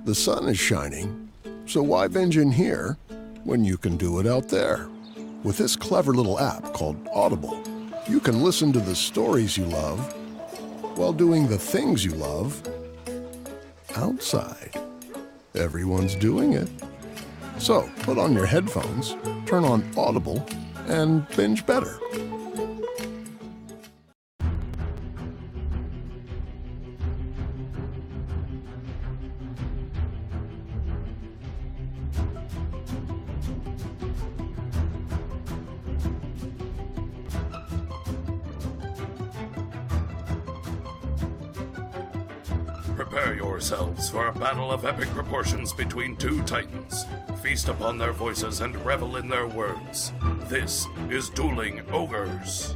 The sun is shining, so why binge in here when you can do it out there? With this clever little app called Audible, you can listen to the stories you love while doing the things you love outside. Everyone's doing it. So put on your headphones, turn on Audible, and binge better. Prepare yourselves for a battle of epic proportions between two titans. Feast upon their voices and revel in their words. This is Dueling Ogres.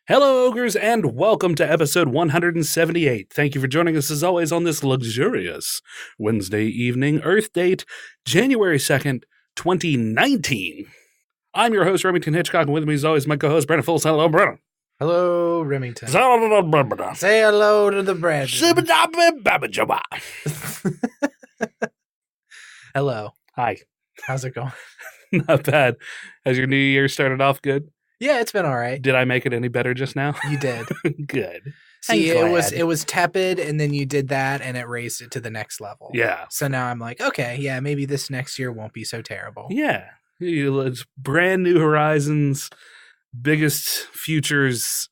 Hello, Ogres, and welcome to episode 178. Thank you for joining us, as always, on this luxurious Wednesday evening, Earth date, January 2nd, 2019. I'm your host, Remington Hitchcock, and with me, as always, my co-host, Brennan Fultz. Hello, Brennan. Hello, Remington. Say hello to the bread. Hello. Hi. How's it going? Not bad. Has your new year started off good? Yeah, it's been all right. Did I make it any better just now? You did. Good. See, it was tepid, and then you did that, and it raised it to the next level. Yeah. So now I'm like, okay, yeah, maybe this next year won't be so terrible. Yeah. It's brand new horizons, biggest futures,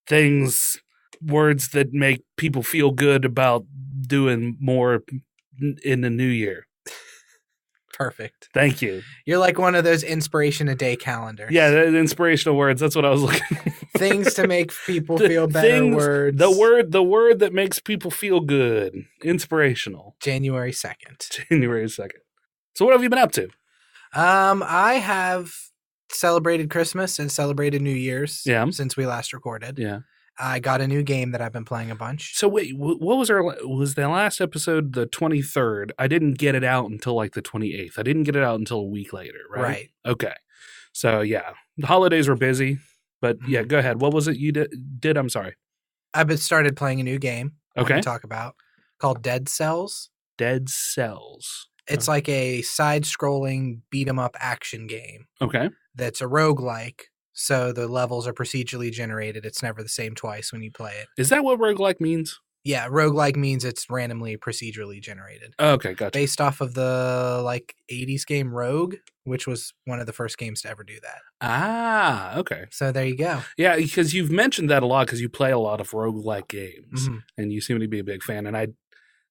things, words that make people feel good about doing more in the new year. Perfect. Thank you. You're like one of those inspiration a day calendars. Yeah, the inspirational words. That's what I was looking for. Things to make people feel better. Words. The word that makes people feel good. Inspirational. January 2nd. January 2nd. So what have you been up to? I have celebrated Christmas and celebrated New Year's since we last recorded. Yeah. I got a new game that I've been playing a bunch. So wait, what was the last episode the 23rd? I didn't get it out until like the 28th. I didn't get it out until a week later, right? Right. Okay. So yeah, the holidays were busy, but yeah, go ahead. What was it you did? I'm sorry. I've started playing a new game. Okay. To talk about called Dead Cells. Dead Cells. It's like a side-scrolling beat-em-up action game. Okay. That's a roguelike. So the levels are procedurally generated. It's never the same twice when you play it. Is that what roguelike means? Yeah, roguelike means it's randomly procedurally generated. Okay, gotcha. Based off of the 80s game Rogue, which was one of the first games to ever do that. Ah, okay. So there you go. Yeah, because you've mentioned that a lot because you play a lot of roguelike games and you seem to be a big fan, and I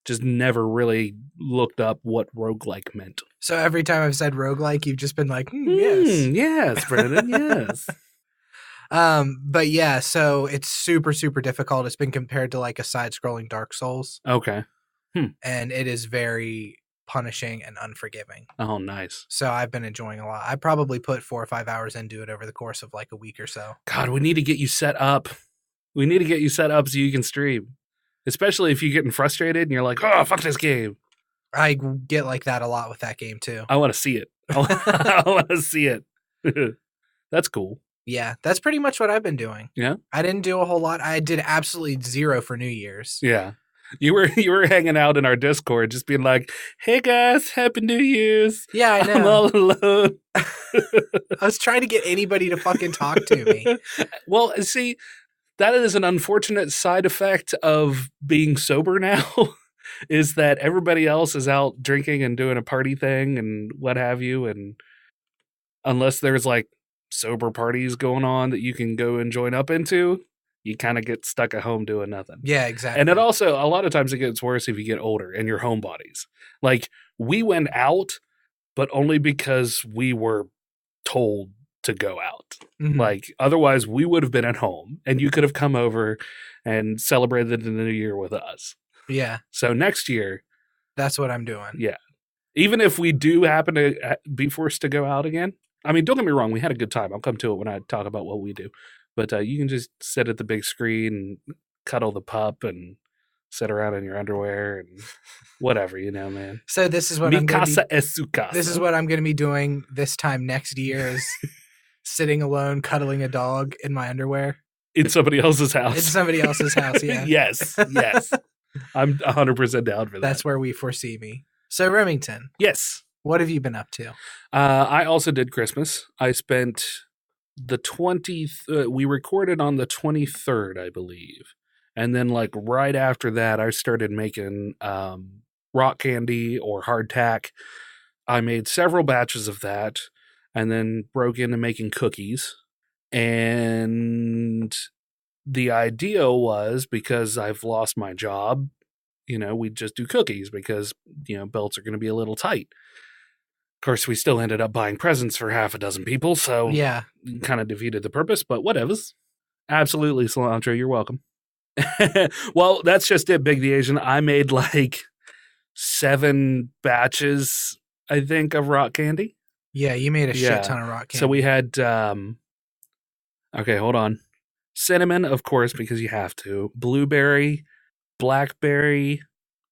just never really looked up what roguelike meant. So every time I've said roguelike, you've just been like, yes. Yes, Brendan, yes. But yeah, so it's super, super difficult. It's been compared to like a side-scrolling Dark Souls. Okay. And it is very punishing and unforgiving. Oh, nice. So I've been enjoying a lot. I probably put 4 or 5 hours into it over the course of like a week or so. God, we need to get you set up. We need to get you set up so you can stream. Especially if you're getting frustrated and you're like, oh, fuck this game. I get like that a lot with that game too. I want to see it. I want to see it. That's cool. Yeah, that's pretty much what I've been doing. Yeah? I didn't do a whole lot. I did absolutely zero for New Year's. Yeah. You were hanging out in our Discord just being like, hey guys, Happy New Year's. Yeah, I know. I'm all alone. I was trying to get anybody to fucking talk to me. Well, see, that is an unfortunate side effect of being sober now, is that everybody else is out drinking and doing a party thing and what have you. And unless there's like sober parties going on that you can go and join up into, you kind of get stuck at home doing nothing. Yeah, exactly. And it also, a lot of times it gets worse if you get older and you're homebodies. Like, we went out, but only because we were told to go out. Like, otherwise we would have been at home and you could have come over and celebrated the new year with us. Yeah. So next year, that's what I'm doing. Yeah. Even if we do happen to be forced to go out again, I mean, don't get me wrong. We had a good time. I'll come to it when I talk about what we do. But you can just sit at the big screen and cuddle the pup and sit around in your underwear and whatever, man. So this is what Mi casa es su casa. This is what I'm going to be doing this time next year is sitting alone, cuddling a dog in my underwear. In somebody else's house. In somebody else's house, yeah. Yes. I'm 100% down for that. That's where we foresee me. So Remington. Yes. What have you been up to? I also did Christmas. I spent the 20th, we recorded on the 23rd, I believe. And then like right after that, I started making rock candy or hardtack. I made several batches of that and then broke into making cookies. And the idea was, because I've lost my job, we'd just do cookies because, belts are going to be a little tight. Of course, we still ended up buying presents for half a dozen people, so yeah, kind of defeated the purpose, but whatevers. Absolutely, Cilantro, you're welcome. Well, that's just it, Big the Asian. I made like 7 batches, I think, of rock candy. Yeah, you made a shit ton of rock candy. So we had, okay, hold on. Cinnamon, of course, because you have to. Blueberry, blackberry,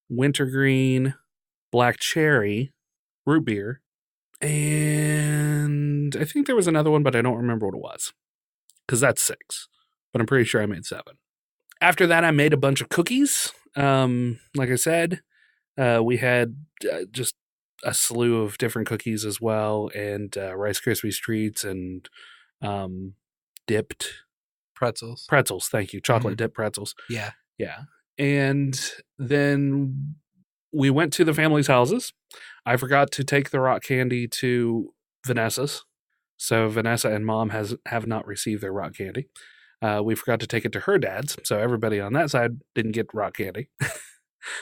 wintergreen, black cherry, root beer, and I think there was another one, but I don't remember what it was. Because that's 6. But I'm pretty sure I made 7. After that, I made a bunch of cookies. Like I said, we had just a slew of different cookies as well, and Rice Krispies treats and dipped pretzels. Thank you. Chocolate dipped pretzels. Yeah. Yeah. And then we went to the family's houses. I forgot to take the rock candy to Vanessa's. So Vanessa and Mom have not received their rock candy. We forgot to take it to her dad's. So everybody on that side didn't get rock candy.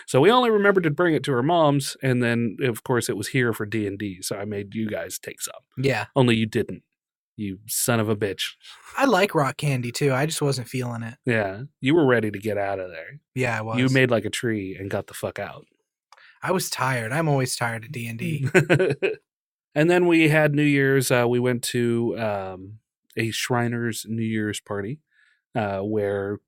So we only remembered to bring it to her mom's. And then, of course, it was here for D&D. So I made you guys take some. Yeah. Only you didn't. You son of a bitch. I like rock candy, too. I just wasn't feeling it. Yeah. You were ready to get out of there. Yeah, I was. You made like a tree and got the fuck out. I was tired. I'm always tired of D&D. And then we had New Year's. We went to a Shriners New Year's party where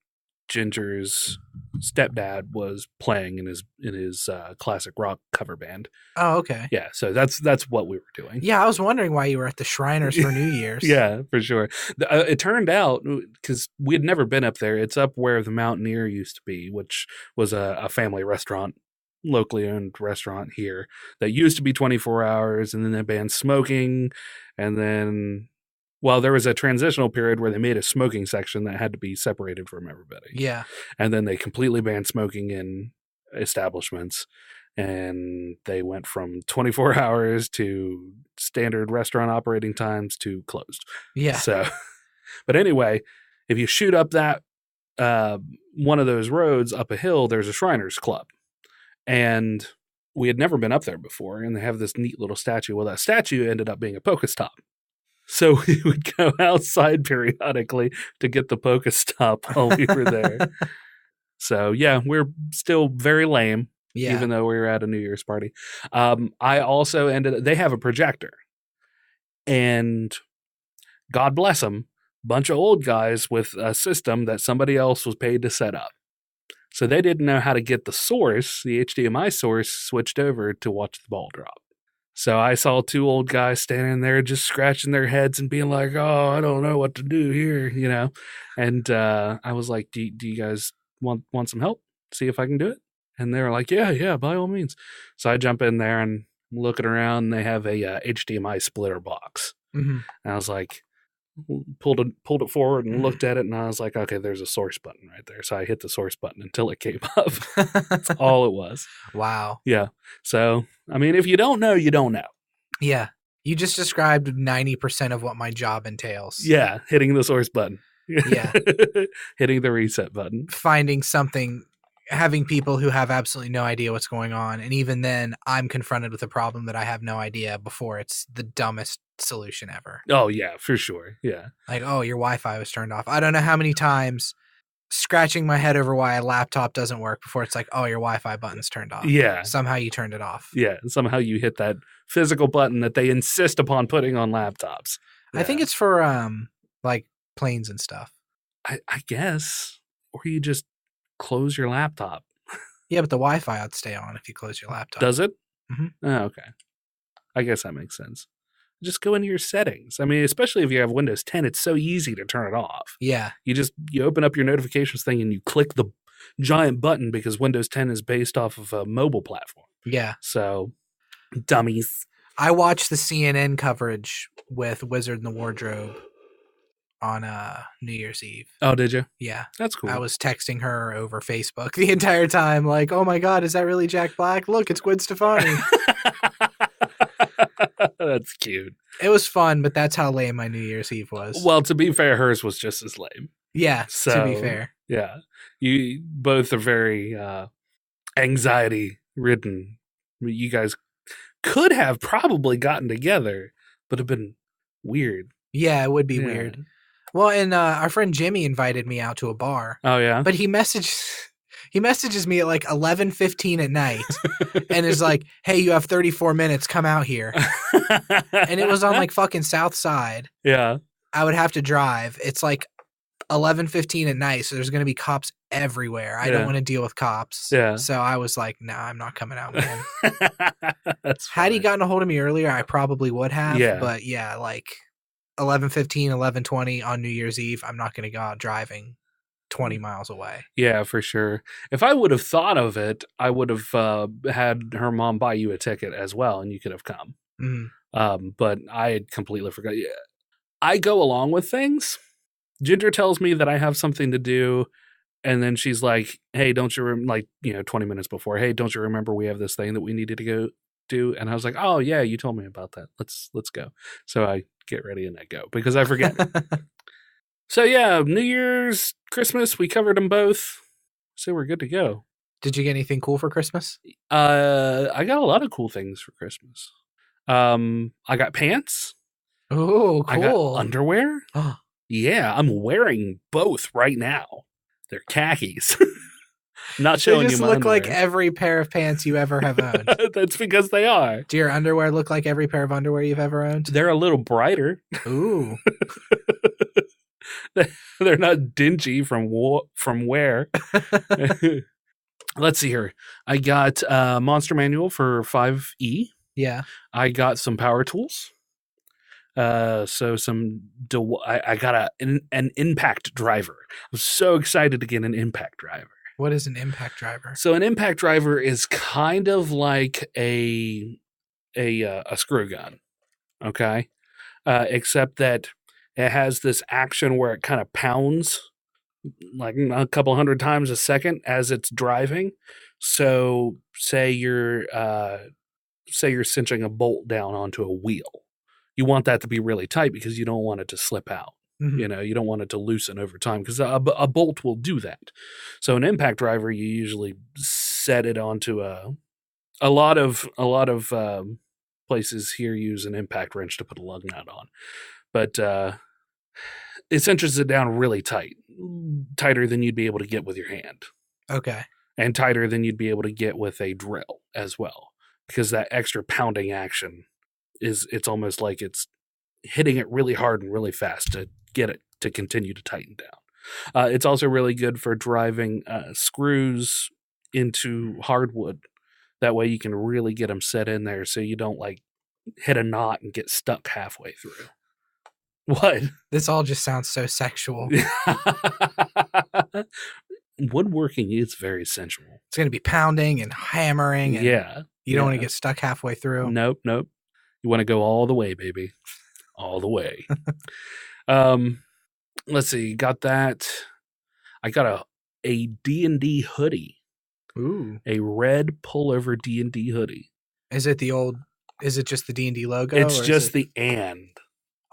Ginger's stepdad was playing in his classic rock cover band. Oh, okay. Yeah, so that's what we were doing. Yeah, I was wondering why you were at the Shriners for New Year's. Yeah, for sure. It turned out, because we had never been up there, it's up where the Mountaineer used to be, which was a family restaurant, locally owned restaurant here that used to be 24 hours, and then they banned smoking, and then there was a transitional period where they made a smoking section that had to be separated from everybody. Yeah. And then they completely banned smoking in establishments, and they went from 24 hours to standard restaurant operating times to closed. Yeah. So, but anyway, if you shoot up that one of those roads up a hill, there's a Shriners Club. And we had never been up there before, and they have this neat little statue. Well, that statue ended up being a Pokestop. So we would go outside periodically to get the Pokestop while we were there. So, yeah, we're still very lame, even though we were at a New Year's party. I also they have a projector. And God bless them, bunch of old guys with a system that somebody else was paid to set up. So they didn't know how to get the source, the HDMI source, switched over to watch the ball drop. So I saw 2 old guys standing there just scratching their heads and being like, oh, I don't know what to do here, And I was like, do you guys want some help? See if I can do it? And they were like, yeah, by all means. So I jump in there and I'm looking around, and they have a HDMI splitter box. Mm-hmm. And I was like, pulled it forward and looked at it, and I was like, okay, there's a source button right there. So I hit the source button until it came up. That's all it was. Wow. Yeah. So, I mean, if you don't know, you don't know. Yeah. You just described 90% of what my job entails. Yeah. Hitting the source button. Yeah. Hitting the reset button. Finding something, having people who have absolutely no idea what's going on. And even then, I'm confronted with a problem that I have no idea before it's the dumbest solution ever. Oh, yeah, for sure. Yeah. Like, oh, your Wi-Fi was turned off. I don't know how many times scratching my head over why a laptop doesn't work before it's like, oh, your Wi-Fi button's turned off. Yeah. Somehow you turned it off. Yeah. Somehow you hit that physical button that they insist upon putting on laptops. I think it's for like planes and stuff. I guess. Or you just close your laptop. Yeah, but the Wi-Fi would stay on if you close your laptop. Does it? Mhm. Oh, okay. I guess that makes sense. Just go into your settings. I mean, especially if you have Windows 10, it's so easy to turn it off. Yeah. You open up your notifications thing and you click the giant button because Windows 10 is based off of a mobile platform. Yeah. So, dummies. I watched the CNN coverage with Wizard in the Wardrobe on New Year's Eve. Oh, did you? Yeah. That's cool. I was texting her over Facebook the entire time, like, oh my God, is that really Jack Black? Look, it's Gwen Stefani. That's cute. It was fun, but that's how lame my New Year's Eve was. Well, to be fair, hers was just as lame. Yeah, So, to be fair. Yeah. You both are very anxiety ridden. You guys could have probably gotten together, but have been weird. Yeah, it would be Yeah. weird. Well, and our friend Jimmy invited me out to a bar, Oh, yeah? but he messages me at like 11:15 at night and is like, hey, you have 34 minutes, come out here. And it was on like fucking South Side. Yeah. I would have to drive. It's like 11:15 at night, so there's going to be cops everywhere. I Yeah. don't want to deal with cops. Yeah. So I was like, nah, I'm not coming out with him. That's Had he funny. gotten a hold of me earlier, I probably would have. Yeah. But yeah, like 11:15, 11:20 on New Year's Eve, I'm not going to go out driving 20 miles away. Yeah, for sure. If I would have thought of it, I would have had her mom buy you a ticket as well, and you could have come. Mm. But I had completely forgot. Yeah. I go along with things. Ginger tells me that I have something to do, and then she's like, "Hey, don't you 20 minutes before? Hey, don't you remember we have this thing that we needed to go do?" And I was like, "Oh yeah, you told me about that. Let's go." So I get ready and I go because I forget. So yeah, New Year's, Christmas, we covered them both. So we're good to go. Did you get anything cool for Christmas? I got a lot of cool things for Christmas. I got pants. Oh, I got cool. underwear. Yeah, I'm wearing both right now. They're khakis. Not They showing you just my look like underwear. every pair of pants you ever have owned. That's because they are. Do your underwear look like every pair of underwear you've ever owned? They're a little brighter. Ooh. They're not dingy from where. Let's see here. I got Monster Manual for 5E. Yeah. I got some power tools. So I got an impact driver. I'm so excited to get an impact driver. What is an impact driver? So an impact driver is kind of like a screw gun, okay? Except that it has this action where it kind of pounds like a couple hundred times a second as it's driving. So say you're cinching a bolt down onto a wheel. You want that to be really tight because you don't want it to slip out. Mhm. You don't want it to loosen over time because a bolt will do that. So an impact driver, you usually set it onto a lot of places here use an impact wrench to put a lug nut on, but it cinches it down really tight, tighter than you'd be able to get with your hand, Okay. and tighter than you'd be able to get with a drill as well, because that extra pounding action it's almost like it's hitting it really hard and really fast to get it to continue to tighten down. It's also really good for driving screws into hardwood. That way you can really get them set in there so you don't like hit a knot and get stuck halfway through. What? This all just sounds so sexual. Woodworking is very sensual. It's going to be pounding and hammering. And Yeah. You don't want yeah. to get stuck halfway through. Nope. You want to go all the way, baby. All the way. Let's see. Got that. I got a D&D hoodie. Ooh. A red pullover D&D hoodie. Is it just the D&D logo? It's or is just it- the and.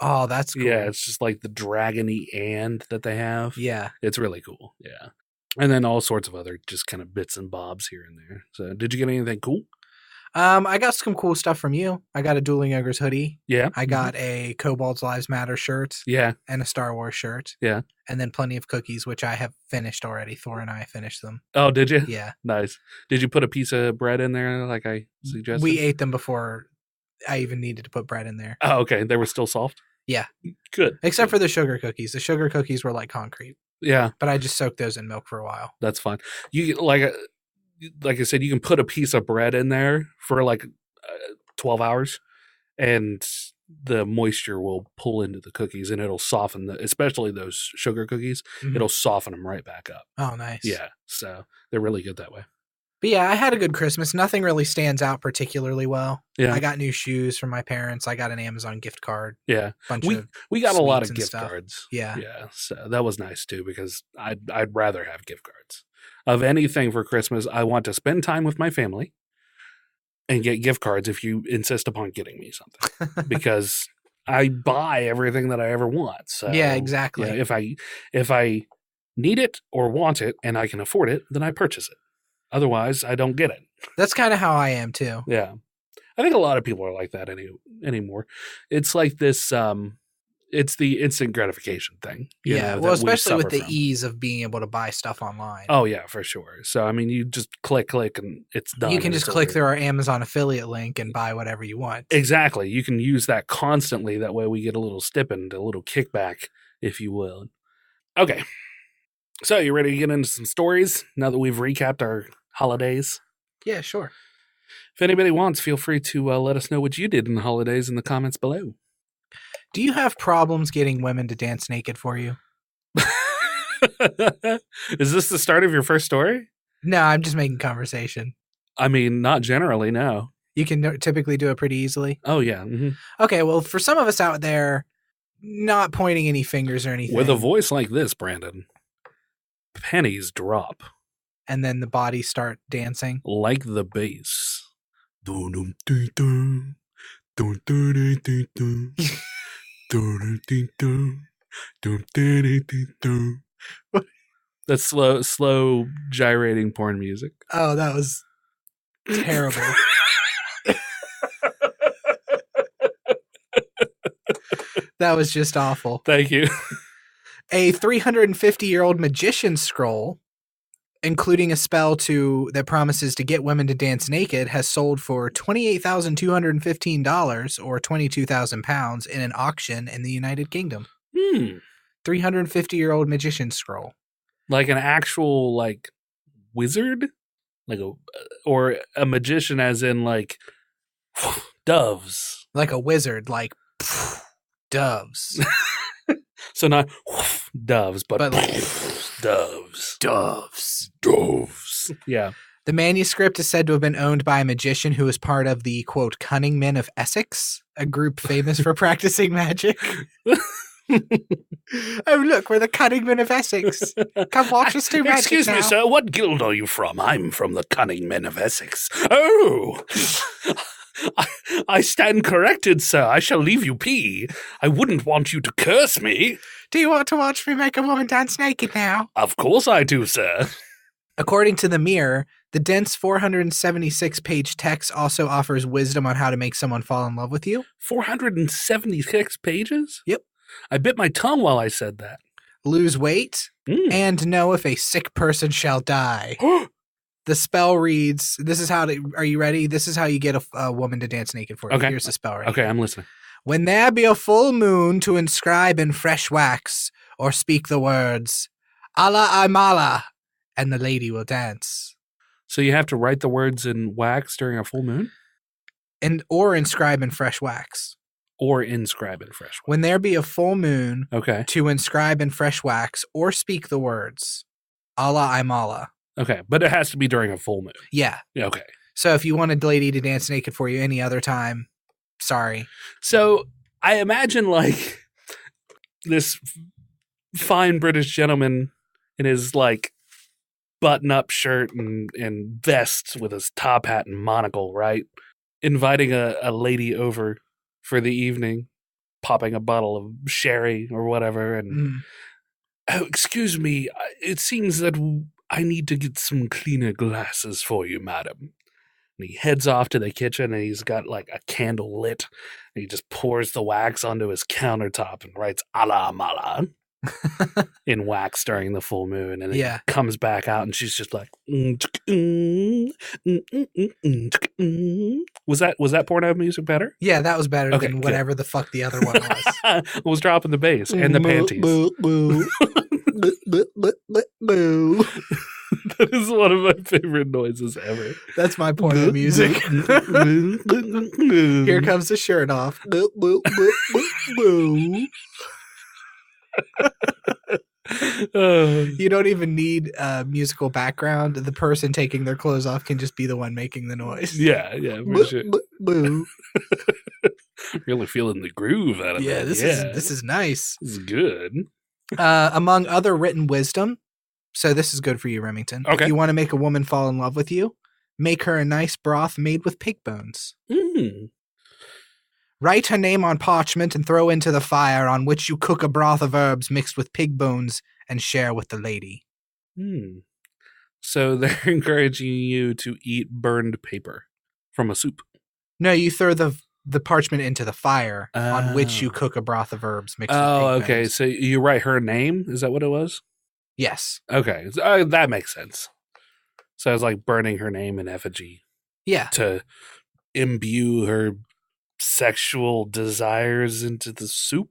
Oh, that's cool. Yeah, it's just like the dragony and that they have. Yeah. It's really cool. Yeah. And then all sorts of other just kind of bits and bobs here and there. So did you get anything cool? I got some cool stuff from you. I got a Dueling Ogres hoodie. Yeah. I got a Kobolds Lives Matter shirt. Yeah. And a Star Wars shirt. Yeah. And then plenty of cookies, which I have finished already. Thor and I finished them. Oh, did you? Yeah. Nice. Did you put a piece of bread in there like I suggested? We ate them before I even needed to put bread in there. Oh, okay. They were still soft? Yeah. Good. Except for the sugar cookies. The sugar cookies were like concrete. Yeah. But I just soaked those in milk for a while. That's fine. You like I said, you can put a piece of bread in there for like 12 hours and the moisture will pull into the cookies and it'll soften especially those sugar cookies. Mhm. It'll soften them right back up. Oh, nice. Yeah. So they're really good that way. But yeah, I had a good Christmas. Nothing really stands out particularly well. Yeah. I got new shoes from my parents. I got an Amazon gift card. Yeah. Bunch We of got a lot sweets of and gift stuff. cards. Yeah. Yeah. So that was nice too because I'd rather have gift cards. Of anything for Christmas, I want to spend time with my family and get gift cards if you insist upon getting me something because I buy everything that I ever want. So Yeah, exactly. yeah, if I need it or want it and I can afford it, then I purchase it. Otherwise, I don't get it. That's kind of how I am too. Yeah. I think a lot of people are like that anymore. It's like this it's the instant gratification thing. you Yeah. know, Well, that we especially with suffer the from. ease of being able to buy stuff online. Oh yeah, for sure. So I mean, you just click, and it's done. You can and just it's click over. through our Amazon affiliate link and buy whatever you want. Exactly. You can use that constantly. That way, we get a little stipend, a little kickback, if you will. Okay. So you ready to get into some stories now that we've recapped our holidays? Yeah, sure. If anybody wants, feel free to let us know what you did in the holidays in the comments below. Do you have problems getting women to dance naked for you? Is this the start of your first story? No, I'm just making conversation. I mean, not generally, no. You can typically do it pretty easily. Oh, yeah. Mm-hmm. Okay, well, for some of us out there, not pointing any fingers or anything. With a voice like this, Brandon, pennies drop. And then the bodies start dancing. Like the bass. Dun-dum-dun-dun. Dun-dun-dun-dun-dun. Dun-dun-dun-dun. Dun-dun-dun-dun-dun. That's slow gyrating porn music. Oh, that was terrible. That was just awful. Thank you. A 350-year-old magician scroll, including a spell that promises to get women to dance naked, has sold for $28,215 or 22,000 pounds in an auction in the United Kingdom. 350-year-old magician scroll. Like an actual wizard, or a magician, as in doves. Like a wizard, like doves. So not doves, but doves. Doves. Yeah. The manuscript is said to have been owned by a magician who was part of the, quote, Cunning Men of Essex, a group famous for practicing magic. Oh, look, we're the Cunning Men of Essex. Come watch us do magic. Excuse me, now. sir, what guild are you from? I'm from the Cunning Men of Essex. Oh! I stand corrected, sir. I shall leave you be. I wouldn't want you to curse me. Do you want to watch me make a woman dance naked now? Of course I do, sir. According to The Mirror, the dense 476-page text also offers wisdom on how to make someone fall in love with you. 476 pages? Yep. I bit my tongue while I said that. Lose weight and know if a sick person shall die. The spell reads, are you ready? This is how you get a woman to dance naked for you. Okay. Here's the spell right Okay, here. I'm listening. When there be a full moon to inscribe in fresh wax or speak the words, Allah Imala, and the lady will dance. So you have to write the words in wax during a full moon? Or inscribe in fresh wax. Or inscribe in fresh wax? When there be a full moon Okay. to inscribe in fresh wax or speak the words, Allah Imala. Okay, but it has to be during a full moon. Yeah. Okay. So if you wanted a lady to dance naked for you any other time, sorry. So I imagine this fine British gentleman in his button-up shirt and vest with his top hat and monocle, right? Inviting a lady over for the evening, popping a bottle of sherry or whatever, and oh, excuse me, it seems that I need to get some cleaner glasses for you, madam. And he heads off to the kitchen, and he's got like a candle lit. And he just pours the wax onto his countertop and writes "Ala Mala" in wax during the full moon. And it comes back out, and she's just like, Was that porno music better? Yeah, that was better than whatever the fuck the other one was. It was dropping the bass and the panties. That is one of my favorite noises ever. That's my porno music. Here comes the shirt off. You don't even need a musical background. The person taking their clothes off can just be the one making the noise. Yeah, for sure. Really feeling the groove out of it. This is nice. This is good. Among other written wisdom, so this is good for you, Remington. Okay. If you want to make a woman fall in love with you, make her a nice broth made with pig bones. Write her name on parchment and throw into the fire, on which you cook a broth of herbs mixed with pig bones and share with the lady. So they're encouraging you to eat burned paper from a soup. No, you throw the parchment into the fire, on which you cook a broth of herbs mixed with pig bones. Okay. So you write her name? Is that what it was? Yes. Okay. That makes sense. So it's like burning her name in effigy. Yeah. To imbue her sexual desires into the soup?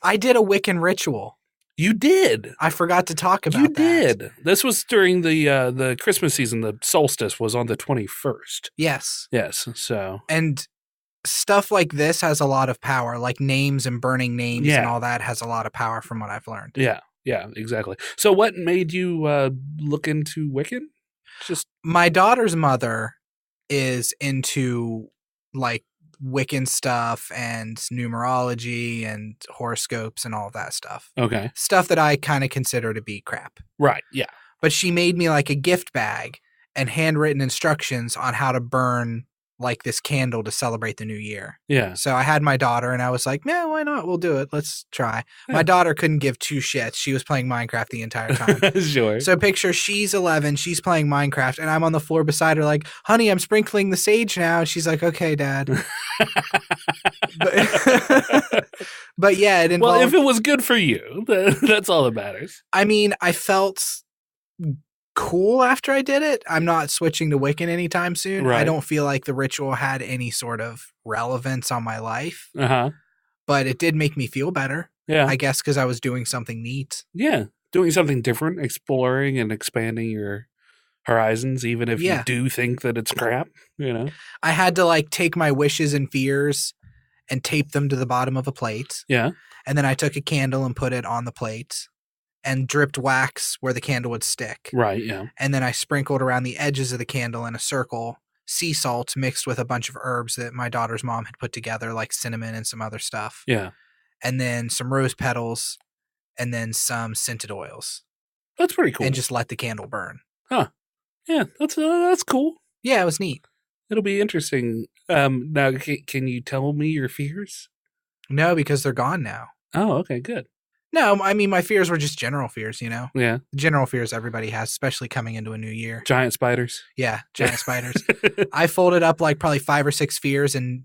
I did a Wiccan ritual. You did? I forgot to talk about that. You did. This was during the Christmas season. The solstice was on the 21st. Yes. Yes. So. And stuff like this has a lot of power, like names and burning names and all that has a lot of power from what I've learned. Yeah. Yeah, exactly. So what made you look into Wiccan? Just my daughter's mother is into like Wiccan stuff and numerology and horoscopes and all of that stuff. Okay. Stuff that I kind of consider to be crap. Right, yeah. But she made me like a gift bag and handwritten instructions on how to burn like this candle to celebrate the new year. Yeah. So I had my daughter and I was like, yeah, why not? We'll do it. Let's try. Yeah. My daughter couldn't give two shits. She was playing Minecraft the entire time. Sure. So picture she's 11, she's playing Minecraft, and I'm on the floor beside her like, honey, I'm sprinkling the sage now. And she's like, okay, Dad. But yeah, it involved... Well, if it was good for you, that's all that matters. I mean, I felt cool after I did it. I'm not switching to Wiccan anytime soon. Right. I don't feel like the ritual had any sort of relevance on my life. But it did make me feel better. Yeah. I guess because I was doing something neat. Yeah. Doing something different, exploring and expanding your horizons, even if you do think that it's crap, you know? I had to like take my wishes and fears and tape them to the bottom of a plate. Yeah. And then I took a candle and put it on the plate and dripped wax where the candle would stick. Right, yeah. And then I sprinkled around the edges of the candle in a circle sea salt mixed with a bunch of herbs that my daughter's mom had put together, like cinnamon and some other stuff. Yeah. And then some rose petals and then some scented oils. That's pretty cool. And just let the candle burn. Huh. Yeah, that's cool. Yeah, it was neat. It'll be interesting. Now, can you tell me your fears? No, because they're gone now. Oh, okay, good. No, I mean, my fears were just general fears, you know? Yeah. General fears everybody has, especially coming into a new year. Giant spiders. Yeah, giant spiders. I folded up like probably 5 or 6 fears, and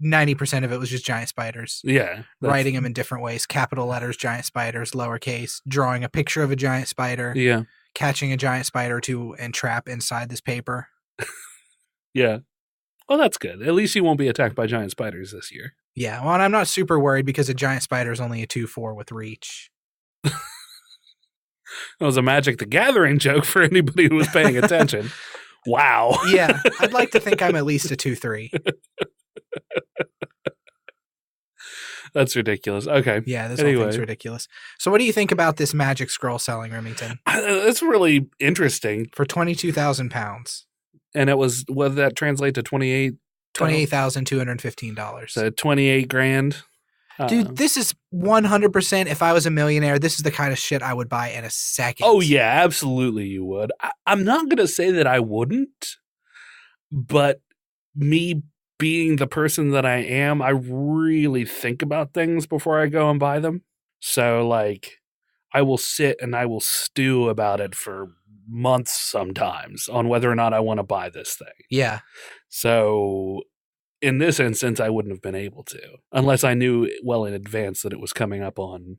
90% of it was just giant spiders. Yeah. Writing them in different ways. Capital letters, giant spiders, lowercase, drawing a picture of a giant spider. Yeah. Catching a giant spider to entrap inside this paper. Yeah. Well, that's good. At least you won't be attacked by giant spiders this year. Yeah, well, and I'm not super worried because a giant spider is only a 2/4 with reach. That was a Magic the Gathering joke for anybody who was paying attention. Wow. Yeah, I'd like to think I'm at least a 2/3. That's ridiculous. Okay. Yeah, this whole thing's ridiculous. So what do you think about this magic scroll selling, Remington? It's really interesting. For £22,000. And it was, what did that translate to? $28,215. So 28 grand. Dude, this is 100%. If I was a millionaire, this is the kind of shit I would buy in a second. Oh, yeah, absolutely you would. I'm not going to say that I wouldn't, but me being the person that I am, I really think about things before I go and buy them. So, like, I will sit and I will stew about it for months sometimes on whether or not I want to buy this thing. Yeah. So in this instance, I wouldn't have been able to, unless I knew well in advance that it was coming up on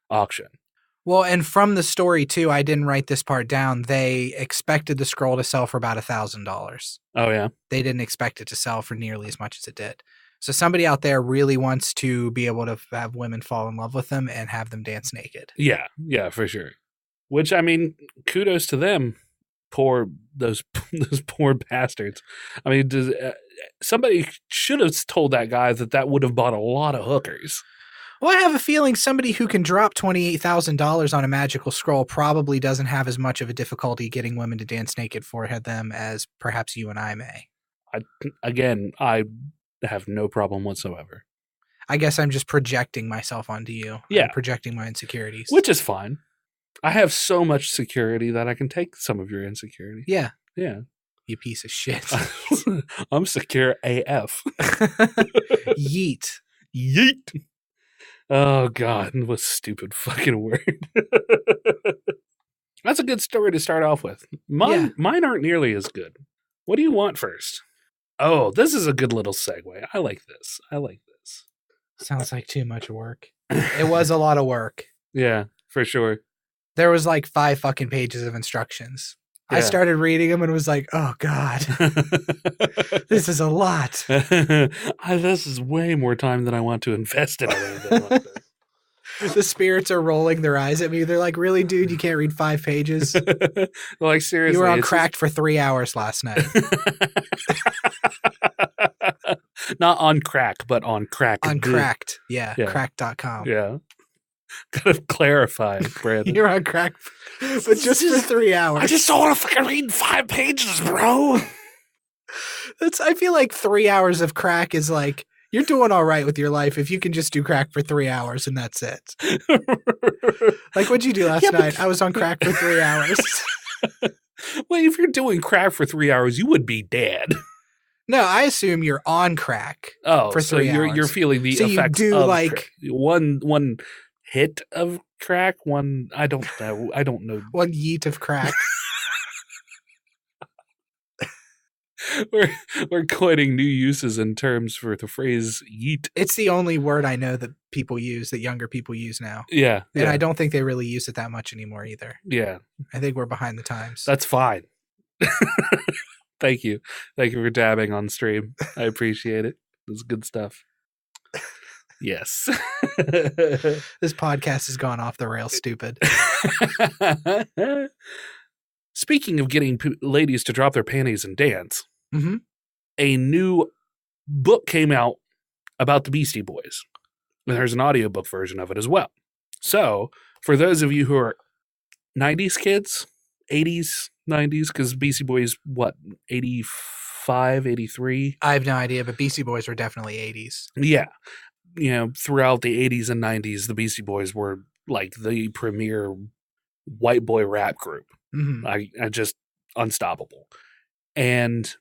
auction. Well, and from the story, too, I didn't write this part down. They expected the scroll to sell for about $1,000. Oh, yeah? They didn't expect it to sell for nearly as much as it did. So somebody out there really wants to be able to have women fall in love with them and have them dance naked. Yeah, for sure. Which, I mean, kudos to them. Those poor bastards. I mean, somebody should have told that guy that would have bought a lot of hookers. Well, I have a feeling somebody who can drop $28,000 on a magical scroll probably doesn't have as much of a difficulty getting women to dance naked for them as perhaps you and I may. I have no problem whatsoever. I guess I'm just projecting myself onto you. Yeah. I'm projecting my insecurities. Which is fine. I have so much security that I can take some of your insecurity. Yeah. Yeah. You piece of shit. I'm secure AF. Yeet. Yeet. Oh, God. What a stupid fucking word. That's a good story to start off with. Mine aren't nearly as good. What do you want first? Oh, this is a good little segue. I like this. Sounds like too much work. It was a lot of work. Yeah, for sure. There was like 5 fucking pages of instructions. Yeah. I started reading them and was like, oh, God. This is a lot. This is way more time than I want to invest in anything like this. The spirits are rolling their eyes at me. They're like, really, dude? You can't read 5 pages? Like, seriously. You were on cracked for 3 hours last night. Not on crack, but on crack. On cracked. Yeah. Cracked.com. Yeah. Gotta clarify, Brandon. You're on crack, but just for 3 hours. I just don't want to fucking read 5 pages, bro. I feel like 3 hours of crack is like, you're doing all right with your life if you can just do crack for 3 hours and that's it. Like, what'd you do last night? I was on crack for 3 hours. Well, if you're doing crack for 3 hours, you would be dead. No, I assume you're on crack for 3 hours. You're feeling the effects you do of like crack. One hit of crack, I don't know. One yeet of crack. We're coining new uses and terms for the phrase yeet. It's the only word I know that people use, that younger people use now. Yeah. And I don't think they really use it that much anymore either. Yeah. I think we're behind the times. That's fine. Thank you. Thank you for dabbing on stream. I appreciate it. It's good stuff. Yes. This podcast has gone off the rails stupid. Speaking of getting ladies to drop their panties and dance, a new book came out about the Beastie Boys. And there's an audiobook version of it as well. So, for those of you who are 90s kids, 80s, 90s, because Beastie Boys, 85, 83? I have no idea, but Beastie Boys were definitely 80s. Yeah. You know, throughout the 80s and 90s, the Beastie Boys were like the premier white boy rap group. I just unstoppable. And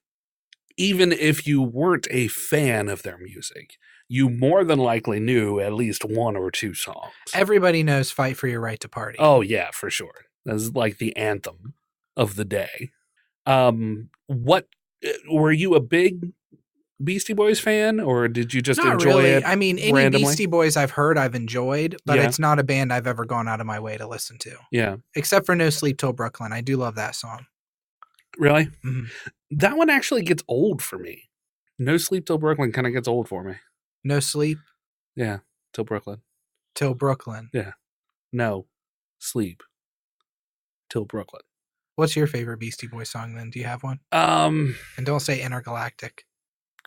even if you weren't a fan of their music, you more than likely knew at least 1 or 2 songs. Everybody knows Fight for Your Right to Party. Oh, yeah, for sure. That's like the anthem of the day. What were you a big Beastie Boys fan, or did you just enjoy it? I mean, any randomly? Beastie Boys I've heard, I've enjoyed, but it's not a band I've ever gone out of my way to listen to. Yeah. Except for No Sleep Till Brooklyn. I do love that song. Really? Mm-hmm. That one actually gets old for me. No Sleep Till Brooklyn kind of gets old for me. No Sleep? Yeah. Till Brooklyn. Till Brooklyn. Yeah. No Sleep Till Brooklyn. What's your favorite Beastie Boys song then? Do you have one? And don't say Intergalactic.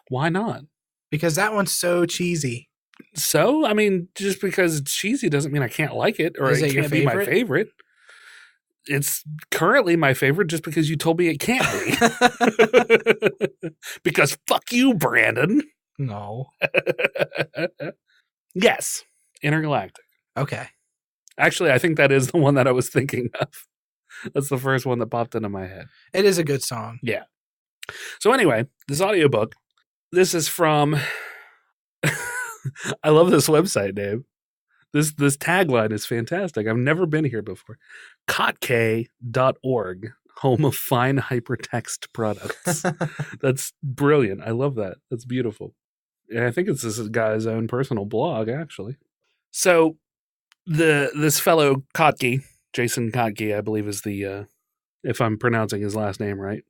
Why not? Because that one's so cheesy. So, I mean, just because it's cheesy doesn't mean I can't like it, or it can't be my favorite. It's currently my favorite just because you told me it can't be. Because fuck you, Brandon. No. Yes. Intergalactic. Okay. Actually, I think that is the one that I was thinking of. That's the first one that popped into my head. It is a good song. Yeah. So anyway, this audiobook, this is from I love this website name. This tagline is fantastic. I've never been here before. Kotk.org. home of fine hypertext products. That's brilliant. I love that. That's beautiful. And I think it's this guy's own personal blog, actually. So this fellow Kotke, Jason Kotke, I believe is the, if I'm pronouncing his last name right,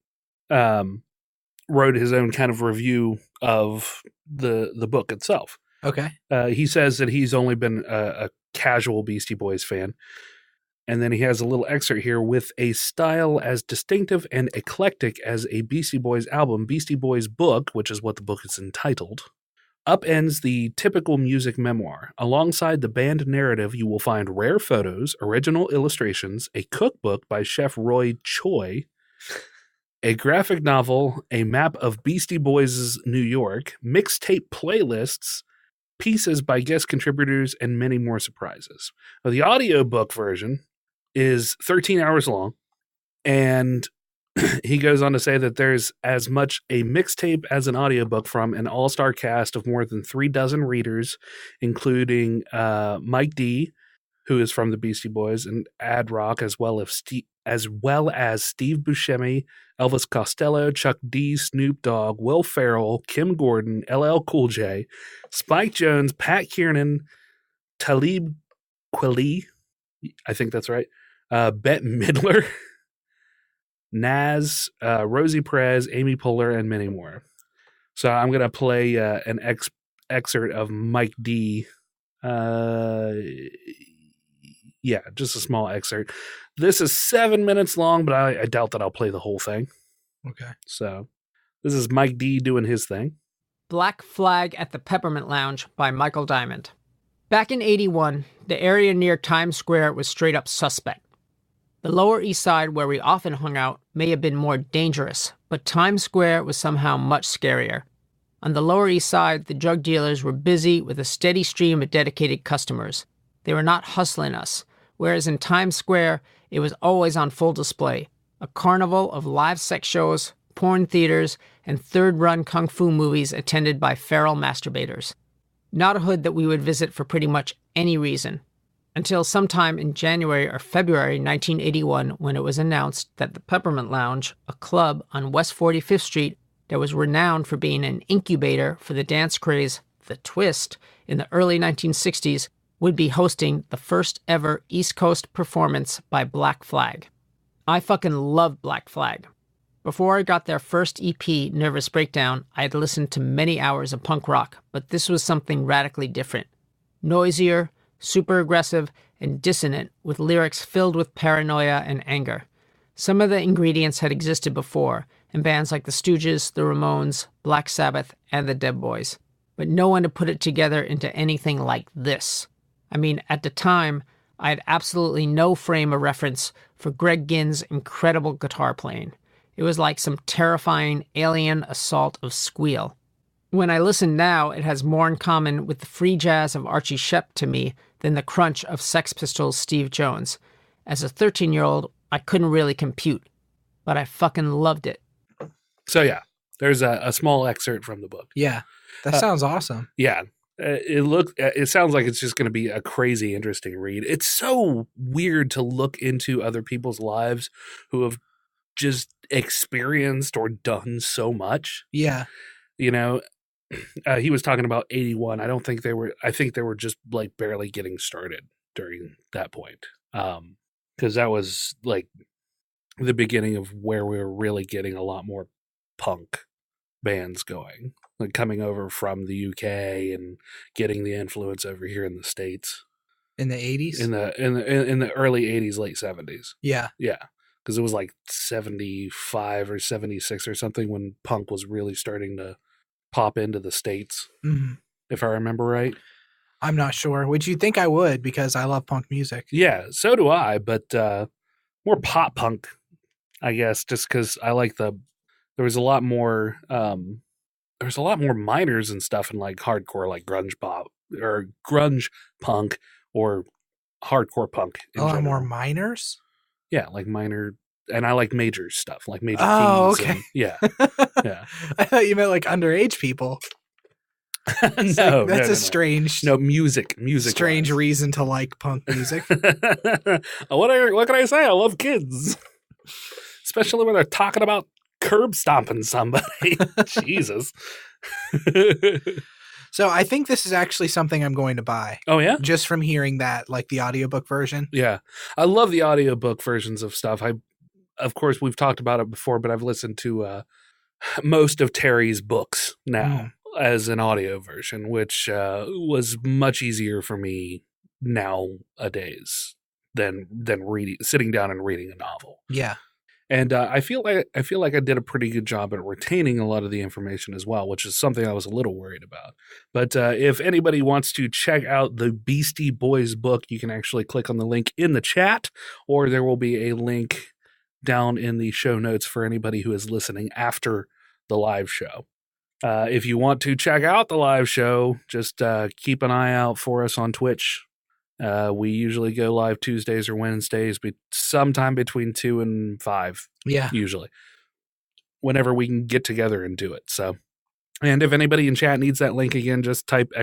wrote his own kind of review of the book itself. Okay. He says that he's only been a casual Beastie Boys fan. And then he has a little excerpt here with a style as distinctive and eclectic as a Beastie Boys album. Beastie Boys book, which is what the book is entitled, upends the typical music memoir. Alongside the band narrative, you will find rare photos, original illustrations, a cookbook by Chef Roy Choi, a graphic novel, a map of Beastie Boys' New York, mixtape playlists, pieces by guest contributors, and many more surprises. Now, the audiobook version is 13 hours long, and he goes on to say that there's as much a mixtape as an audiobook from an all-star cast of more than 36 readers, including Mike D, who is from the Beastie Boys, and Ad Rock, as well as Steve Buscemi, Elvis Costello, Chuck D, Snoop Dogg, Will Ferrell, Kim Gordon, LL Cool J, Spike Jonze, Pat Kiernan, Talib Kweli, I think that's right, Bette Midler, Nas, Rosie Perez, Amy Poehler, and many more. So I'm going to play an excerpt of Mike D. Yeah, just a small excerpt. This is 7 minutes long, but I doubt that I'll play the whole thing. Okay. So this is Mike D doing his thing. Black Flag at the Peppermint Lounge by Michael Diamond. Back in 81, the area near Times Square was straight up suspect. The Lower East Side, where we often hung out, may have been more dangerous, but Times Square was somehow much scarier. On the Lower East Side, the drug dealers were busy with a steady stream of dedicated customers. They were not hustling us, whereas in Times Square, it was always on full display. A carnival of live sex shows, porn theaters, and third-run kung fu movies attended by feral masturbators. Not a hood that we would visit for pretty much any reason. Until sometime in January or February 1981, when it was announced that the Peppermint Lounge, a club on West 45th Street that was renowned for being an incubator for the dance craze The Twist in the early 1960s, would be hosting the first ever East Coast performance by Black Flag. I fucking loved Black Flag. Before I got their first EP, Nervous Breakdown, I had listened to many hours of punk rock, but this was something radically different. Noisier, super aggressive, and dissonant, with lyrics filled with paranoia and anger. Some of the ingredients had existed before, in bands like the Stooges, the Ramones, Black Sabbath, and the Dead Boys. But no one had put it together into anything like this. I mean, at the time, I had absolutely no frame of reference for Greg Ginn's incredible guitar playing. It was like some terrifying alien assault of squeal. When I listen now, it has more in common with the free jazz of Archie Shepp to me than the crunch of Sex Pistols' Steve Jones. As a 13-year-old, I couldn't really compute, but I fucking loved it. So yeah, there's a small excerpt from the book. Yeah, that sounds awesome. Yeah. It sounds like it's just going to be a crazy interesting read. It's so weird to look into other people's lives who have just experienced or done so much. Yeah. You know, he was talking about 81. I think they were just like barely getting started during that point. Because that was like the beginning of where we were really getting a lot more punk bands going. Like coming over from the UK and getting the influence over here in the States in the 80s, in the early 80s, late 70s. Yeah, because it was like 75 or 76 or something when punk was really starting to pop into the States. Mm-hmm. If I remember right. I'm not sure. Would you think I would, because I love punk music? Yeah, so do I, but more pop punk, I guess, just because I like there was a lot more. There's a lot more minors and stuff in like hardcore, like grunge pop or grunge punk or hardcore punk. A lot more minors? Yeah, like minor, and I like major stuff, like major keys. Oh, okay. Yeah. I thought you meant like underage people. No, that's no. strange. No, music. Strange reason to like punk music. What can I say? I love kids. especially when they're talking about curb stomping somebody. Jesus. So I think this is actually something I'm going to buy. Oh, yeah? Just from hearing that, like the audiobook version. Yeah. I love the audiobook versions of stuff. Of course, we've talked about it before, but I've listened to most of Terry's books now as an audio version, which was much easier for me nowadays than sitting down and reading a novel. Yeah. And I feel like I did a pretty good job at retaining a lot of the information as well, which is something I was a little worried about. But if anybody wants to check out the Beastie Boys book, you can actually click on the link in the chat, or there will be a link down in the show notes for anybody who is listening after the live show. If you want to check out the live show, just keep an eye out for us on Twitch. We usually go live Tuesdays or Wednesdays, but sometime between 2 and 5. Yeah. Usually. Whenever we can get together and do it. So, and if anybody in chat needs that link again, just type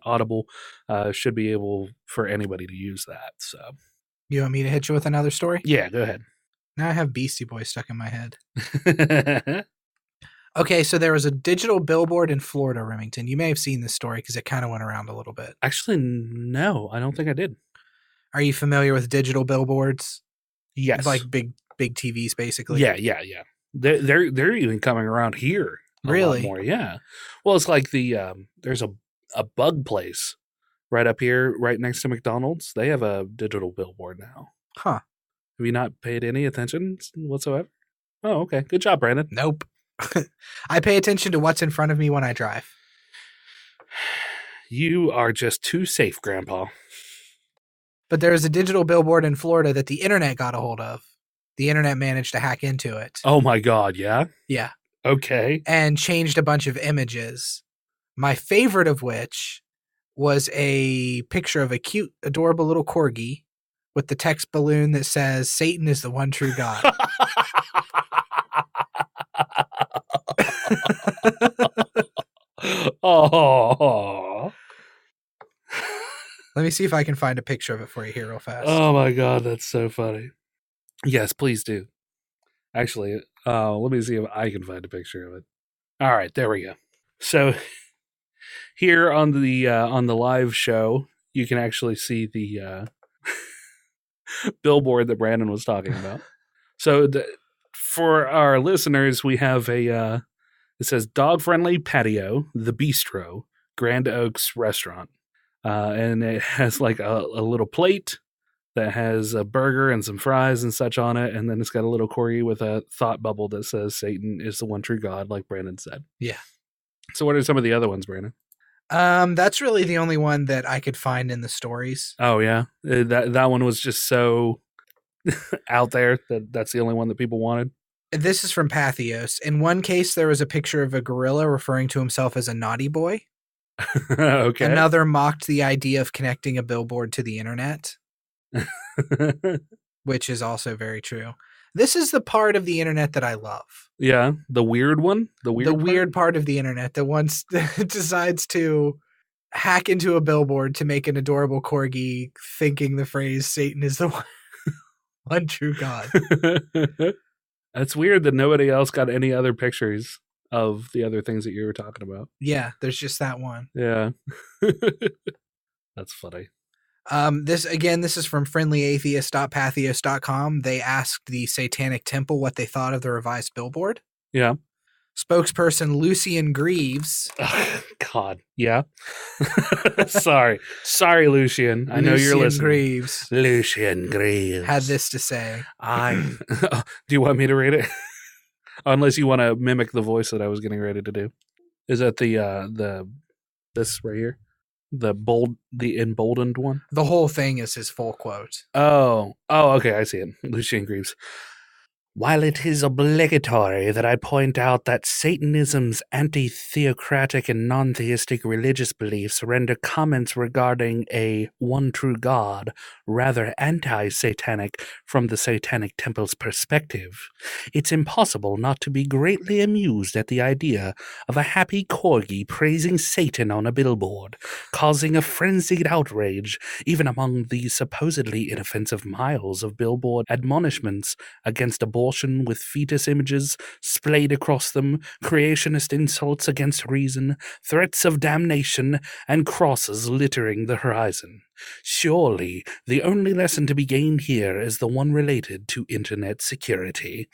!audible. Should be able for anybody to use that. So, you want me to hit you with another story? Yeah, go ahead. Now I have Beastie Boys stuck in my head. Okay, so there was a digital billboard in Florida, Remington. You may have seen this story because it kind of went around a little bit. Actually, no, I don't think I did. Are you familiar with digital billboards? Yes. It's like big TVs, basically. Yeah. They're even coming around here. Really? A lot more. Yeah. Well, it's like there's a bug place right up here, right next to McDonald's. They have a digital billboard now. Huh. Have you not paid any attention whatsoever? Oh, okay. Good job, Brandon. Nope. I pay attention to what's in front of me when I drive. You are just too safe, Grandpa. But there's a digital billboard in Florida that the internet got a hold of. The internet managed to hack into it. Oh my God, yeah? Yeah. Okay. And changed a bunch of images. My favorite of which was a picture of a cute, adorable little corgi with the text balloon that says, "Satan is the one true God." Oh. Let me see if I can find a picture of it for you here real fast. Oh my God, that's so funny. Yes, please do. Actually, let me see if I can find a picture of it. All right, there we go. So here on the live show, you can actually see the billboard that Brandon was talking about. So for our listeners, we have it says dog friendly patio, the bistro, Grand Oaks restaurant. And it has like a little plate that has a burger and some fries and such on it. And then it's got a little corgi with a thought bubble that says Satan is the one true God, like Brandon said. Yeah. So what are some of the other ones, Brandon? That's really the only one that I could find in the stories. Oh yeah. That one was just so out there that's the only one that people wanted. This is from Pathos. In one case, there was a picture of a gorilla referring to himself as a naughty boy. Okay. Another mocked the idea of connecting a billboard to the internet, which is also very true. This is the part of the internet that I love. Yeah, the weird one? The weird part of the internet that once decides to hack into a billboard to make an adorable corgi thinking the phrase Satan is the one true God. That's weird that nobody else got any other pictures of the other things that you were talking about. Yeah, there's just that one. Yeah. That's funny. This is from friendlyatheist.pathos.com. They asked the Satanic Temple what they thought of the revised billboard. Yeah. Spokesperson Lucian Greaves. God. Yeah. Sorry, Lucian. I know you're listening. Lucian Greaves had this to say. Do you want me to read it? Unless you want to mimic the voice that I was getting ready to do. Is that this right here? The emboldened one? The whole thing is his full quote. Oh, okay, I see it. Lucian Greaves. While it is obligatory that I point out that Satanism's anti-theocratic and non-theistic religious beliefs render comments regarding a one true God rather anti-satanic from the Satanic Temple's perspective, it's impossible not to be greatly amused at the idea of a happy corgi praising Satan on a billboard, causing a frenzied outrage even among the supposedly inoffensive miles of billboard admonishments against abortion abortion with fetus images splayed across them, creationist insults against reason, threats of damnation, and crosses littering the horizon. Surely, the only lesson to be gained here is the one related to internet security.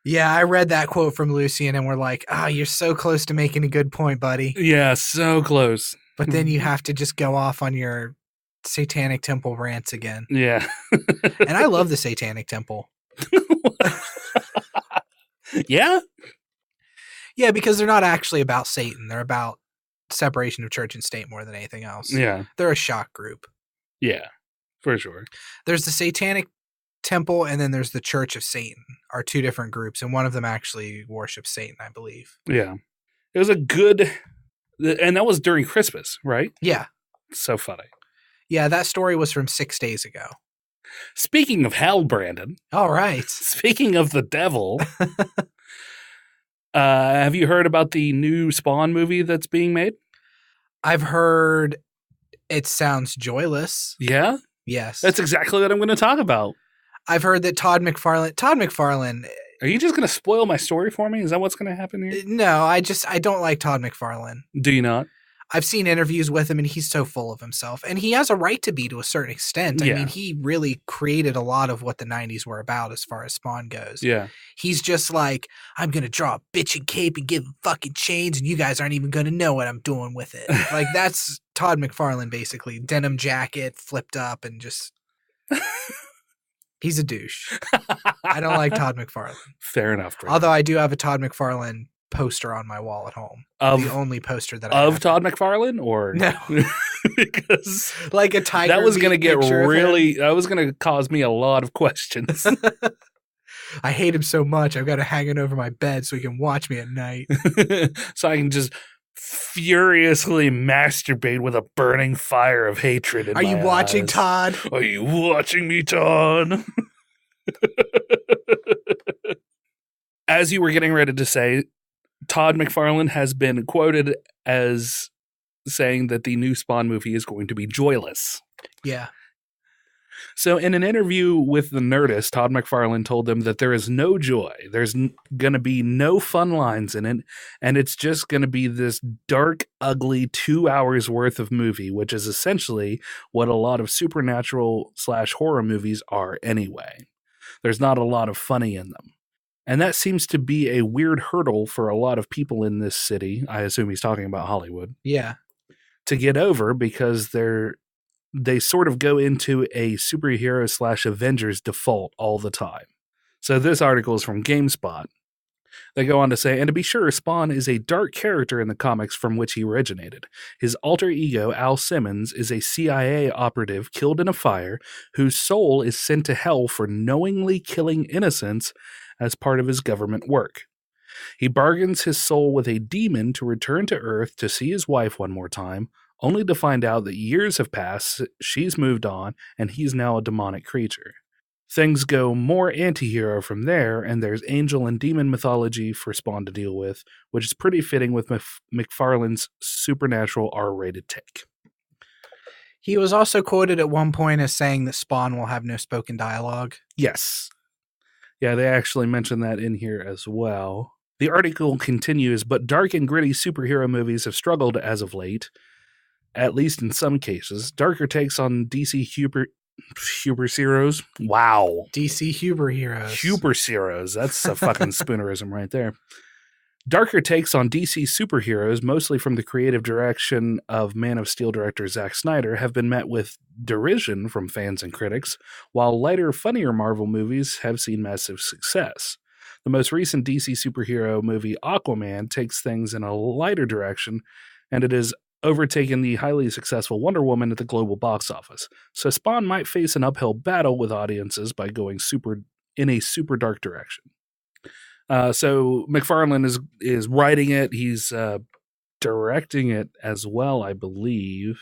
Yeah, I read that quote from Lucian and we're like, you're so close to making a good point, buddy. Yeah, so close. But then you have to just go off on your Satanic Temple rants again. Yeah. And I love the Satanic Temple. Yeah? Yeah, because they're not actually about Satan. They're about separation of church and state more than anything else. Yeah. They're a shock group. Yeah, for sure. There's the Satanic Temple and then there's the Church of Satan are two different groups, and one of them actually worships Satan, I believe. Yeah. It was a good, and that was during Christmas, right? Yeah. So funny. Yeah, that story was from 6 days ago. Speaking of hell, Brandon. All right. Speaking of the devil, have you heard about the new Spawn movie that's being made? I've heard it sounds joyless. Yeah? Yes. That's exactly what I'm going to talk about. I've heard that Todd McFarlane. Are you just going to spoil my story for me? Is that what's going to happen here? No, I don't like Todd McFarlane. Do you not? I've seen interviews with him and he's so full of himself, and he has a right to be to a certain extent. Yeah. I mean, he really created a lot of what the 90s were about as far as Spawn goes. Yeah. He's just like, I'm going to draw a bitchin' cape and give him fucking chains and you guys aren't even going to know what I'm doing with it. Like, that's Todd McFarlane, basically. Denim jacket, flipped up, and just... He's a douche. I don't like Todd McFarlane. Fair enough. Brandon. Although I do have a Todd McFarlane poster on my wall at home. The only poster that I have. Of Todd McFarlane, or no? Because like a tiger. That was going to get really. That was going to cause me a lot of questions. I hate him so much. I've got to hang it over my bed so he can watch me at night. So I can just furiously masturbate with a burning fire of hatred in my eyes. Are you watching, Todd? Are you watching me, Todd? As you were getting ready to say, Todd McFarlane has been quoted as saying that the new Spawn movie is going to be joyless. Yeah. So in an interview with The Nerdist, Todd McFarlane told them that there is no joy. There's going to be no fun lines in it, and it's just going to be this dark, ugly 2 hours worth of movie, which is essentially what a lot of supernatural/horror movies are anyway. There's not a lot of funny in them. And that seems to be a weird hurdle for a lot of people in this city. I assume he's talking about Hollywood. Yeah. To get over, because they sort of go into a superhero/Avengers default all the time. So this article is from GameSpot. They go on to say, and to be sure, Spawn is a dark character in the comics from which he originated. His alter ego, Al Simmons, is a CIA operative killed in a fire whose soul is sent to hell for knowingly killing innocents as part of his government work. He bargains his soul with a demon to return to Earth to see his wife one more time, only to find out that years have passed, she's moved on, and he's now a demonic creature. Things go more anti-hero from there, and there's angel and demon mythology for Spawn to deal with, which is pretty fitting with McFarlane's supernatural R-rated take. He was also quoted at one point as saying that Spawn will have no spoken dialogue. Yes. Yeah, they actually mentioned that in here as well. The article continues, but dark and gritty superhero movies have struggled as of late, at least in some cases. Darker takes on DC Huber-heroes. Wow. DC Huber-heroes. Huber-heroes. That's a fucking spoonerism right there. Darker takes on DC superheroes, mostly from the creative direction of Man of Steel director Zack Snyder, have been met with derision from fans and critics, while lighter, funnier Marvel movies have seen massive success. The most recent DC superhero movie, Aquaman, takes things in a lighter direction, and it has overtaken the highly successful Wonder Woman at the global box office. So Spawn might face an uphill battle with audiences by going in a super dark direction. So McFarlane is writing it. He's directing it as well, I believe.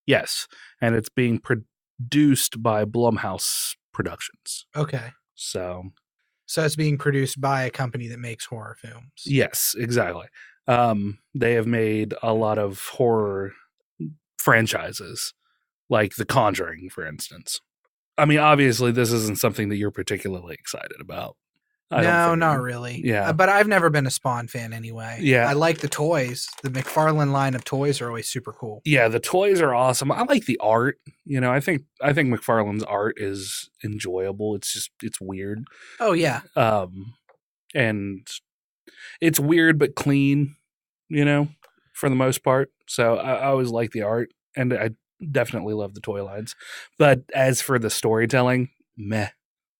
Yes, and it's being produced by Blumhouse Productions. Okay. So it's being produced by a company that makes horror films. Yes, exactly. They have made a lot of horror franchises, like The Conjuring, for instance. I mean, obviously, this isn't something that you're particularly excited about. No, not really. Yeah. But I've never been a Spawn fan anyway. Yeah. I like the toys. The McFarlane line of toys are always super cool. Yeah, the toys are awesome. I like the art. I think McFarlane's art is enjoyable. It's weird. Oh yeah. And it's weird but clean, for the most part. So I always like the art, and I definitely love the toy lines. But as for the storytelling, meh.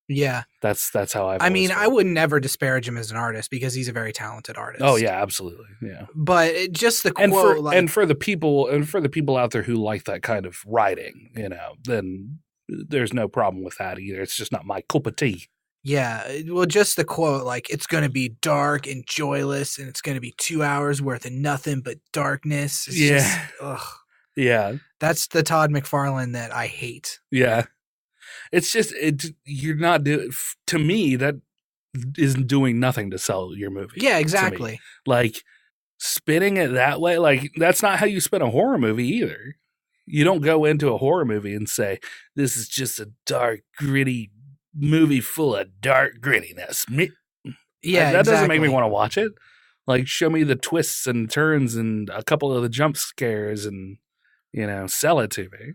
Yeah. That's how I mean, I would never disparage him as an artist because he's a very talented artist. Oh yeah, absolutely. Yeah. But just the quote, and for the people out there who like that kind of writing, then there's no problem with that either. It's just not my cup of tea. Yeah, well, just the quote, like, it's going to be dark and joyless, and it's going to be 2 hours worth of nothing but darkness. It's just, ugh. Yeah. That's the Todd McFarlane that I hate. Yeah. It's just, you're not doing, to me, that isn't doing nothing to sell your movie. Yeah, exactly. Like, spinning it that way, like, that's not how you spin a horror movie either. You don't go into a horror movie and say, this is just a dark, gritty movie full of dark grittiness. Yeah, that doesn't make me want to watch it. Like, show me the twists and turns and a couple of the jump scares and, sell it to me.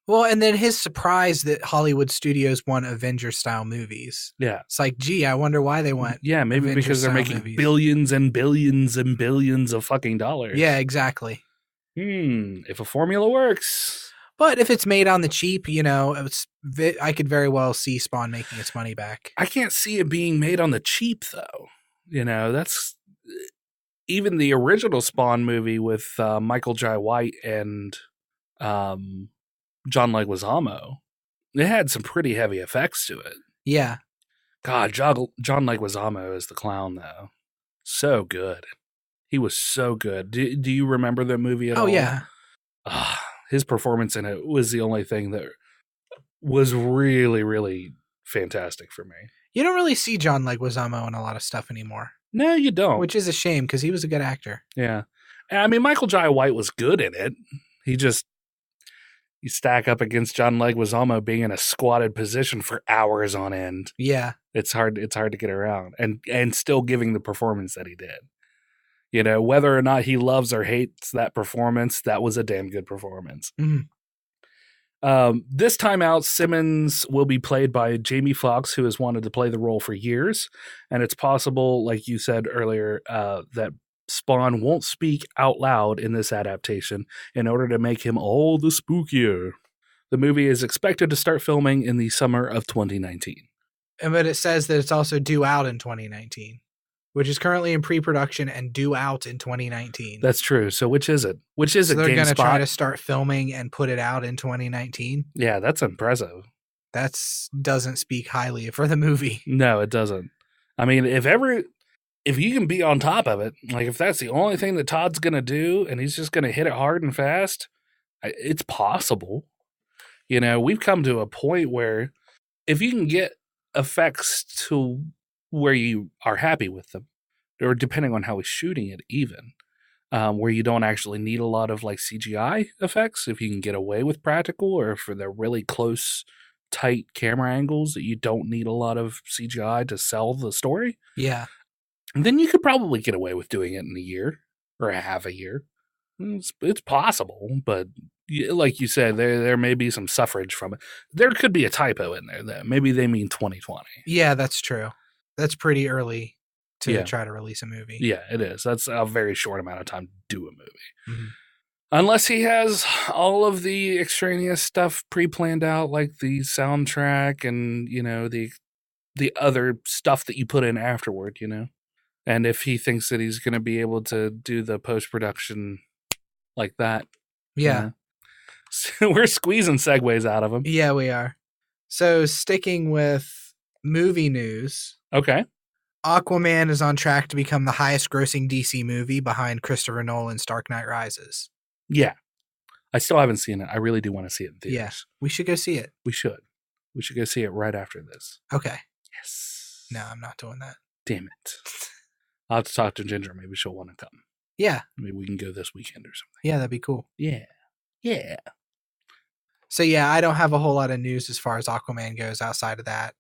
Well, and then his surprise that Hollywood studios want Avengers-style movies. Yeah. It's like, gee, I wonder why they want maybe Avengers because they're making movies. Billions and billions and billions of fucking dollars. Yeah, exactly. If a formula works. But if it's made on the cheap, I could very well see Spawn making its money back. I can't see it being made on the cheap, though. That's even the original Spawn movie with Michael Jai White and John Leguizamo. It had some pretty heavy effects to it. Yeah. God, John Leguizamo is the clown, though. So good. He was so good. Do you remember that movie at all? Oh, yeah. His performance in it was the only thing that was really, really fantastic for me. You don't really see John Leguizamo in a lot of stuff anymore. No, you don't. Which is a shame because he was a good actor. Yeah. I mean, Michael Jai White was good in it. You stack up against John Leguizamo being in a squatted position for hours on end. Yeah. It's hard to get around and still giving the performance that he did. Whether or not he loves or hates that performance, that was a damn good performance. Mm-hmm. This time out, Simmons will be played by Jamie Foxx, who has wanted to play the role for years. And it's possible, like you said earlier, that Spawn won't speak out loud in this adaptation in order to make him all the spookier. The movie is expected to start filming in the summer of 2019. But it says that it's also due out in 2019. Which is currently in pre-production and due out in 2019. That's true. So which is it? So they're going to try to start filming and put it out in 2019? Yeah, that's impressive. That doesn't speak highly for the movie. No, it doesn't. I mean, if you can be on top of it, like if that's the only thing that Todd's going to do and he's just going to hit it hard and fast, it's possible. We've come to a point where if you can get effects to where you are happy with them, or depending on how he's shooting it even, where you don't actually need a lot of like CGI effects, if you can get away with practical, or for the really close, tight camera angles that you don't need a lot of CGI to sell the story. Yeah. Then you could probably get away with doing it in a year or a half a year. It's possible, but like you said, there may be some suffrage from it. There could be a typo in there that maybe they mean 2020. Yeah, that's true. That's pretty early to try to release a movie. Yeah, it is. That's a very short amount of time to do a movie. Mm-hmm. Unless he has all of the extraneous stuff pre-planned out, like the soundtrack and, the other stuff that you put in afterward, And if he thinks that he's going to be able to do the post-production like that. Yeah. We're squeezing segues out of him. Yeah, we are. So sticking with movie news. Okay. Aquaman is on track to become the highest grossing DC movie behind Christopher Nolan's Dark Knight Rises. Yeah. I still haven't seen it. I really do want to see it in theaters. Yeah. We should go see it. We should. We should go see it right after this. Okay. Yes. No, I'm not doing that. Damn it. I'll have to talk to Ginger. Maybe she'll want to come. Yeah. Maybe we can go this weekend or something. Yeah, that'd be cool. Yeah. Yeah. So yeah, I don't have a whole lot of news as far as Aquaman goes outside of that,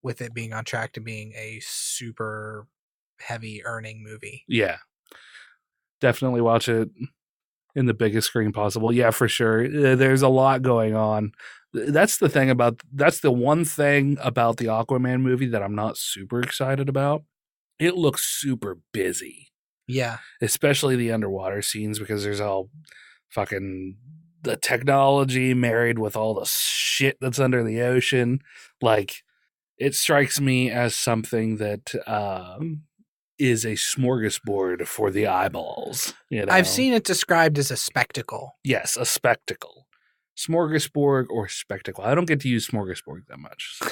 with it being on track to being a super heavy earning movie. Yeah. Definitely watch it in the biggest screen possible. Yeah, for sure. There's a lot going on. That's the one thing about the Aquaman movie that I'm not super excited about. It looks super busy. Yeah. Especially the underwater scenes, because there's all fucking the technology married with all the shit that's under the ocean. Like, it strikes me as something that is a smorgasbord for the eyeballs. You know? I've seen it described as a spectacle. Yes, a spectacle. Smorgasbord or spectacle. I don't get to use smorgasbord that much. So.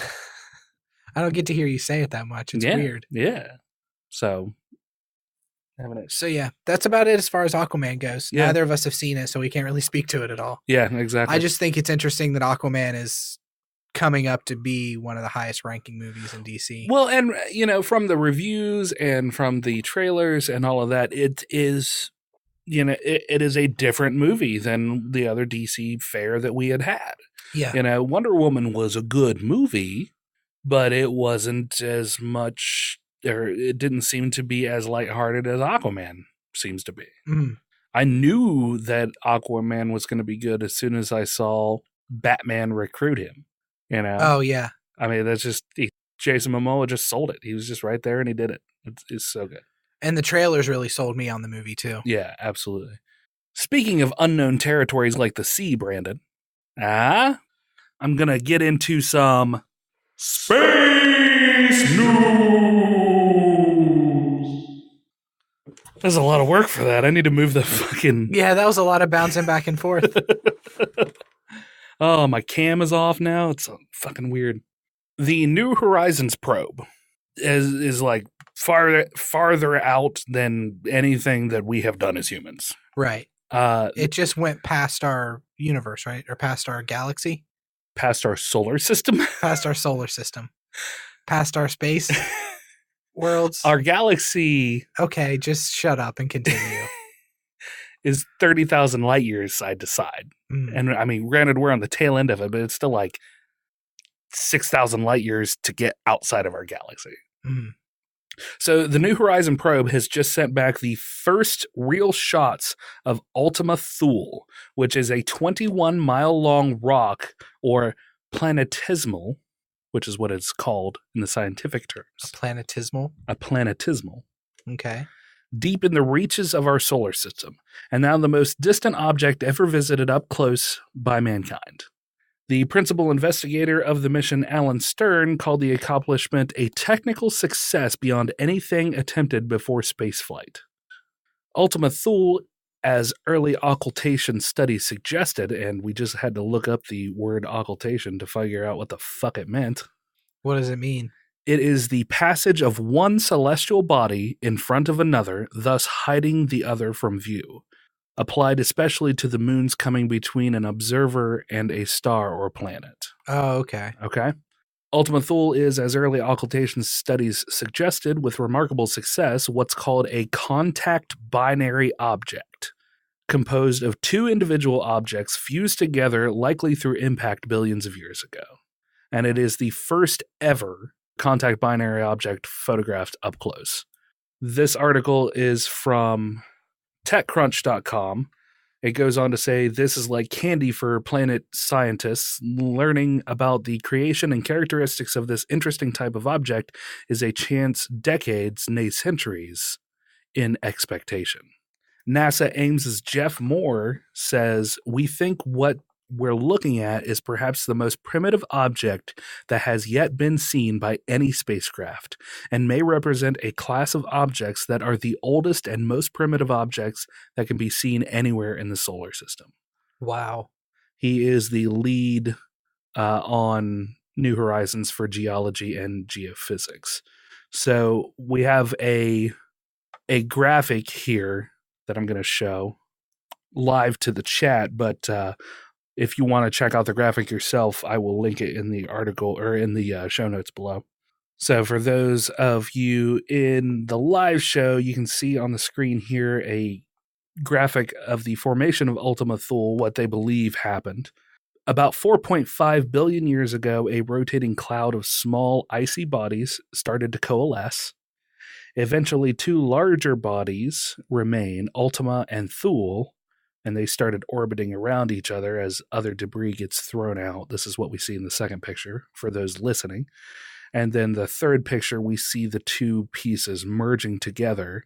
I don't get to hear you say it that much. It's weird. Yeah. So yeah, that's about it as far as Aquaman goes. Yeah. Neither of us have seen it, so we can't really speak to it at all. Yeah, exactly. I just think it's interesting that Aquaman is coming up to be one of the highest ranking movies in DC. Well, and from the reviews and from the trailers and all of that, it is, it is a different movie than the other DC fare that we had. Yeah. Wonder Woman was a good movie, but it wasn't as much, or it didn't seem to be as lighthearted as Aquaman seems to be. Mm. I knew that Aquaman was going to be good as soon as I saw Batman recruit him. Oh, yeah. I mean, that's just Jason Momoa just sold it. He was just right there and he did it. It's so good. And the trailers really sold me on the movie too. Yeah, absolutely. Speaking of unknown territories like the sea, Brandon, I'm going to get into some space news. There's a lot of work for that. I need to move the fucking... Yeah, that was a lot of bouncing back and forth. Oh, my cam is off now. It's fucking weird. The New Horizons probe is like farther out than anything that we have done as humans. Right. It just went past our universe, right? Or past our galaxy? Past our solar system? Past our solar system. Past our space worlds. Our galaxy... Okay, just shut up and continue. is 30,000 light years side to side. Mm. And I mean, granted, we're on the tail end of it, but it's still like 6,000 light years to get outside of our galaxy. Mm. So the New Horizon probe has just sent back the first real shots of Ultima Thule, which is a 21-mile-long rock, or planetesimal, which is what it's called in the scientific terms. A planetesimal? A planetesimal. Okay. Deep in the reaches of our solar system, and now the most distant object ever visited up close by mankind. The principal investigator of the mission, Alan Stern, called the accomplishment a technical success beyond anything attempted before spaceflight. Ultima Thule, as early occultation studies suggested, and we just had to look up the word occultation to figure out what the fuck it meant. What does it mean? It is the passage of one celestial body in front of another, thus hiding the other from view. Applied especially to the moons coming between an observer and a star or planet. Oh, okay. Okay. Ultima Thule is, as early occultation studies suggested, with remarkable success, what's called a contact binary object, composed of two individual objects fused together, likely through impact billions of years ago. And it is the first ever contact binary object photographed up close. This article is from TechCrunch.com. It goes on to say this is like candy for planet scientists. Learning about the creation and characteristics of this interesting type of object is a chance decades, nay centuries, in expectation. NASA Ames's Jeff Moore says, we think what we're looking at is perhaps the most primitive object that has yet been seen by any spacecraft, and may represent a class of objects that are the oldest and most primitive objects that can be seen anywhere in the solar system. Wow. He is the lead on New Horizons for geology and geophysics. So we have a graphic here that I'm going to show live to the chat, but if you want to check out the graphic yourself, I will link it in the article or in the show notes below. So for those of you in the live show, you can see on the screen here a graphic of the formation of Ultima Thule, what they believe happened. About 4.5 billion years ago, a rotating cloud of small, icy bodies started to coalesce. Eventually, two larger bodies remain, Ultima and Thule, and they started orbiting around each other as other debris gets thrown out. This is what we see in the second picture for those listening. And then the third picture, we see the two pieces merging together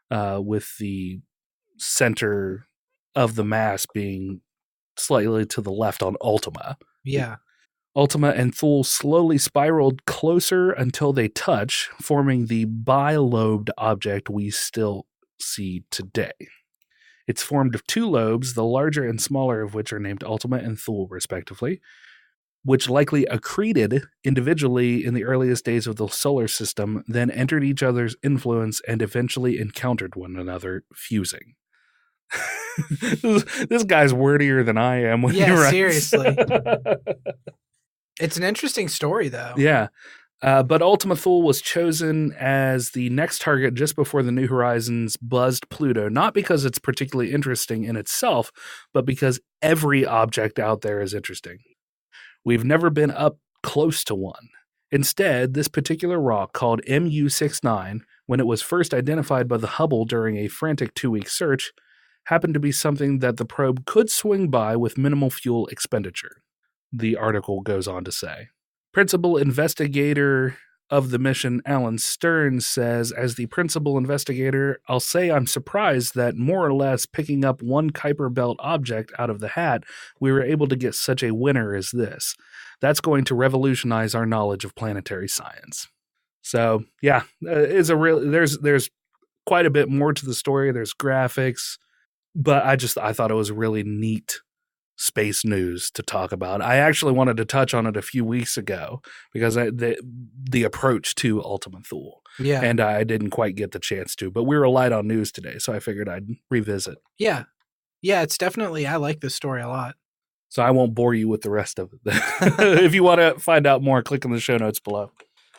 with the center of the mass being slightly to the left on Ultima. Yeah. Ultima and Thule slowly spiraled closer until they touch, forming the bilobed object we still see today. It's formed of two lobes, the larger and smaller of which are named Ultima and Thule, respectively, which likely accreted individually in the earliest days of the solar system, then entered each other's influence and eventually encountered one another, fusing. This guy's wordier than I am. Yeah, seriously. It's an interesting story, though. Yeah. But Ultima Thule was chosen as the next target just before the New Horizons buzzed Pluto, not because it's particularly interesting in itself, but because every object out there is interesting. We've never been up close to one. Instead, this particular rock, called MU69, when it was first identified by the Hubble during a frantic 2-week search, happened to be something that the probe could swing by with minimal fuel expenditure, the article goes on to say. Principal investigator of the mission, Alan Stearns, says, as the principal investigator, I'll say I'm surprised that more or less picking up one Kuiper Belt object out of the hat, we were able to get such a winner as this. That's going to revolutionize our knowledge of planetary science. So, yeah, it's a real. There's quite a bit more to the story. There's graphics, but I thought it was really neat space news to talk about. I actually wanted to touch on it a few weeks ago because the approach to Ultima Thule. Yeah. And I didn't quite get the chance to, but we were light on news today, so I figured I'd revisit. Yeah. Yeah, it's definitely, I like this story a lot. So I won't bore you with the rest of it. If you want to find out more, click in the show notes below.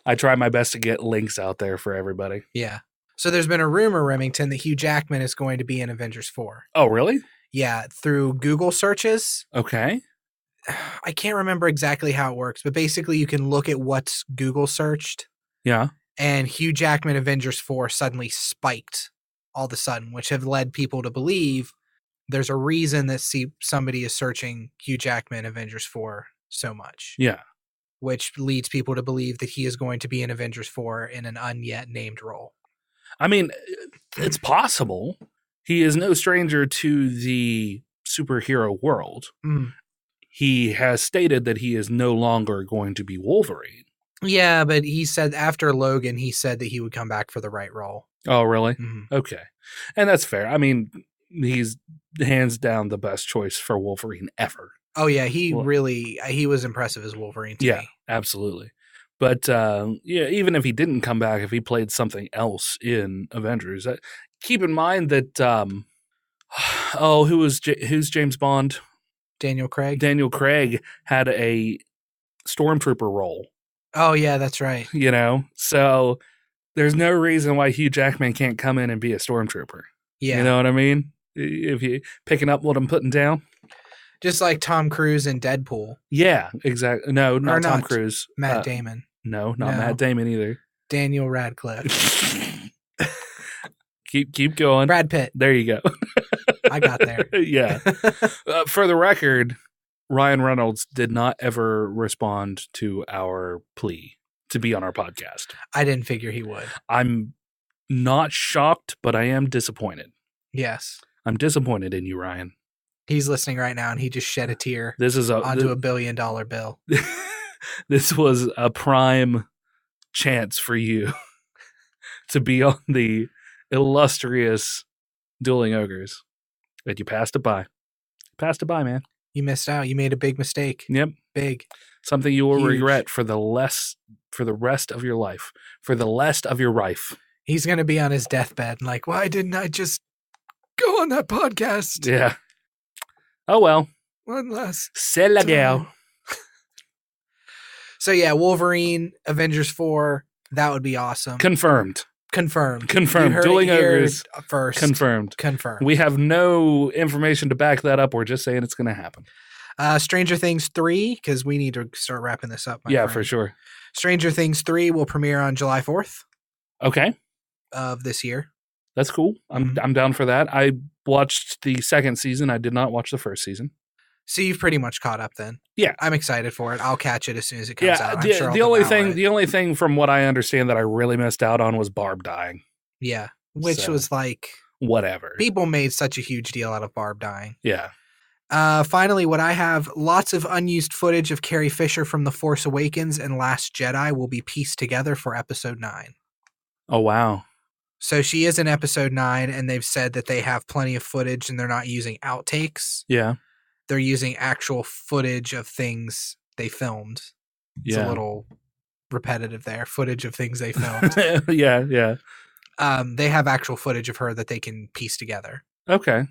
I try my best to get links out there for everybody. Yeah. So there's been a rumor, Remington, that Hugh Jackman is going to be in Avengers 4. Oh, really? Yeah, through Google searches. Okay. I can't remember exactly how it works, but basically you can look at what's Google searched. Yeah. And Hugh Jackman Avengers 4 suddenly spiked all of a sudden, which have led people to believe there's a reason that somebody is searching Hugh Jackman Avengers 4 so much. Yeah. Which leads people to believe that he is going to be in Avengers 4 in an unyet named role. I mean, it's possible. He is no stranger to the superhero world. Mm. He has stated that he is no longer going to be Wolverine. Yeah, but he said after Logan, he said that he would come back for the right role. Oh, really? Mm-hmm. Okay. And that's fair. I mean, he's hands down the best choice for Wolverine ever. Oh, yeah. He was impressive as Wolverine to me. Absolutely. But yeah, even if he didn't come back, if he played something else in Avengers, keep in mind that, who's James Bond? Daniel Craig. Daniel Craig had a stormtrooper role. Oh, yeah, that's right. You know, so there's no reason why Hugh Jackman can't come in and be a stormtrooper. Yeah. You know what I mean? If you picking up what I'm putting down. Just like Tom Cruise in Deadpool. Yeah, exactly. No, not Tom Cruise. Matt Damon. No, not Matt Damon either. Daniel Radcliffe. Keep going. Brad Pitt. There you go. I got there. Yeah. For the record, Ryan Reynolds did not ever respond to our plea to be on our podcast. I didn't figure he would. I'm not shocked, but I am disappointed. Yes. I'm disappointed in you, Ryan. He's listening right now, and he just shed a tear onto a $1 billion bill. This was a prime chance for you to be on the illustrious Dueling Ogres. But you passed it by. Passed it by, man. You missed out. You made a big mistake. Yep. Big. Something you will regret for the rest of your life. For the rest of your life. He's going to be on his deathbed like, why didn't I just go on that podcast? Yeah. Oh, well. One last. C'est la guerre. So, yeah, Wolverine, Avengers 4, that would be awesome. Confirmed. Dueling Ogres first. Confirmed. Confirmed. We have no information to back that up. We're just saying it's going to happen. Stranger Things 3, because we need to start wrapping this up. Yeah, for sure. Stranger Things 3 will premiere on July 4th. Okay. Of this year. That's cool. I'm down for that. I watched the second season. I did not watch the first season. So you've pretty much caught up then. Yeah. I'm excited for it. I'll catch it as soon as it comes out. The only thing from what I understand that I really missed out on was Barb dying. Yeah. Which was like whatever. People made such a huge deal out of Barb dying. Yeah. Finally, what I have, lots of unused footage of Carrie Fisher from The Force Awakens and Last Jedi will be pieced together for episode 9. Oh, wow. So she is in episode 9, and they've said that they have plenty of footage and they're not using outtakes. Yeah. They're using actual footage of things they filmed. It's a little repetitive there. Footage of things they filmed. Yeah. They have actual footage of her that they can piece together. Okay.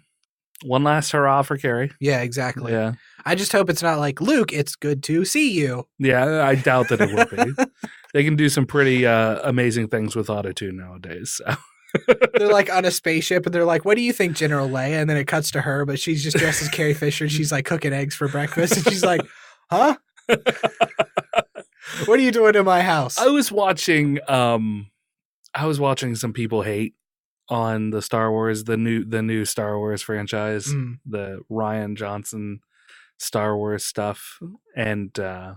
One last hurrah for Carrie. Yeah, exactly. Yeah. I just hope it's not like, Luke, it's good to see you. Yeah, I doubt that it will be. They can do some pretty amazing things with Auto-Tune nowadays. So. They're like on a spaceship and they're like, what do you think, General Leia? And then it cuts to her, but she's just dressed as Carrie Fisher and she's like cooking eggs for breakfast. And she's like, huh? What are you doing in my house? I was watching some people hate on the Star Wars, the new Star Wars franchise, the Rian Johnson Star Wars stuff. And I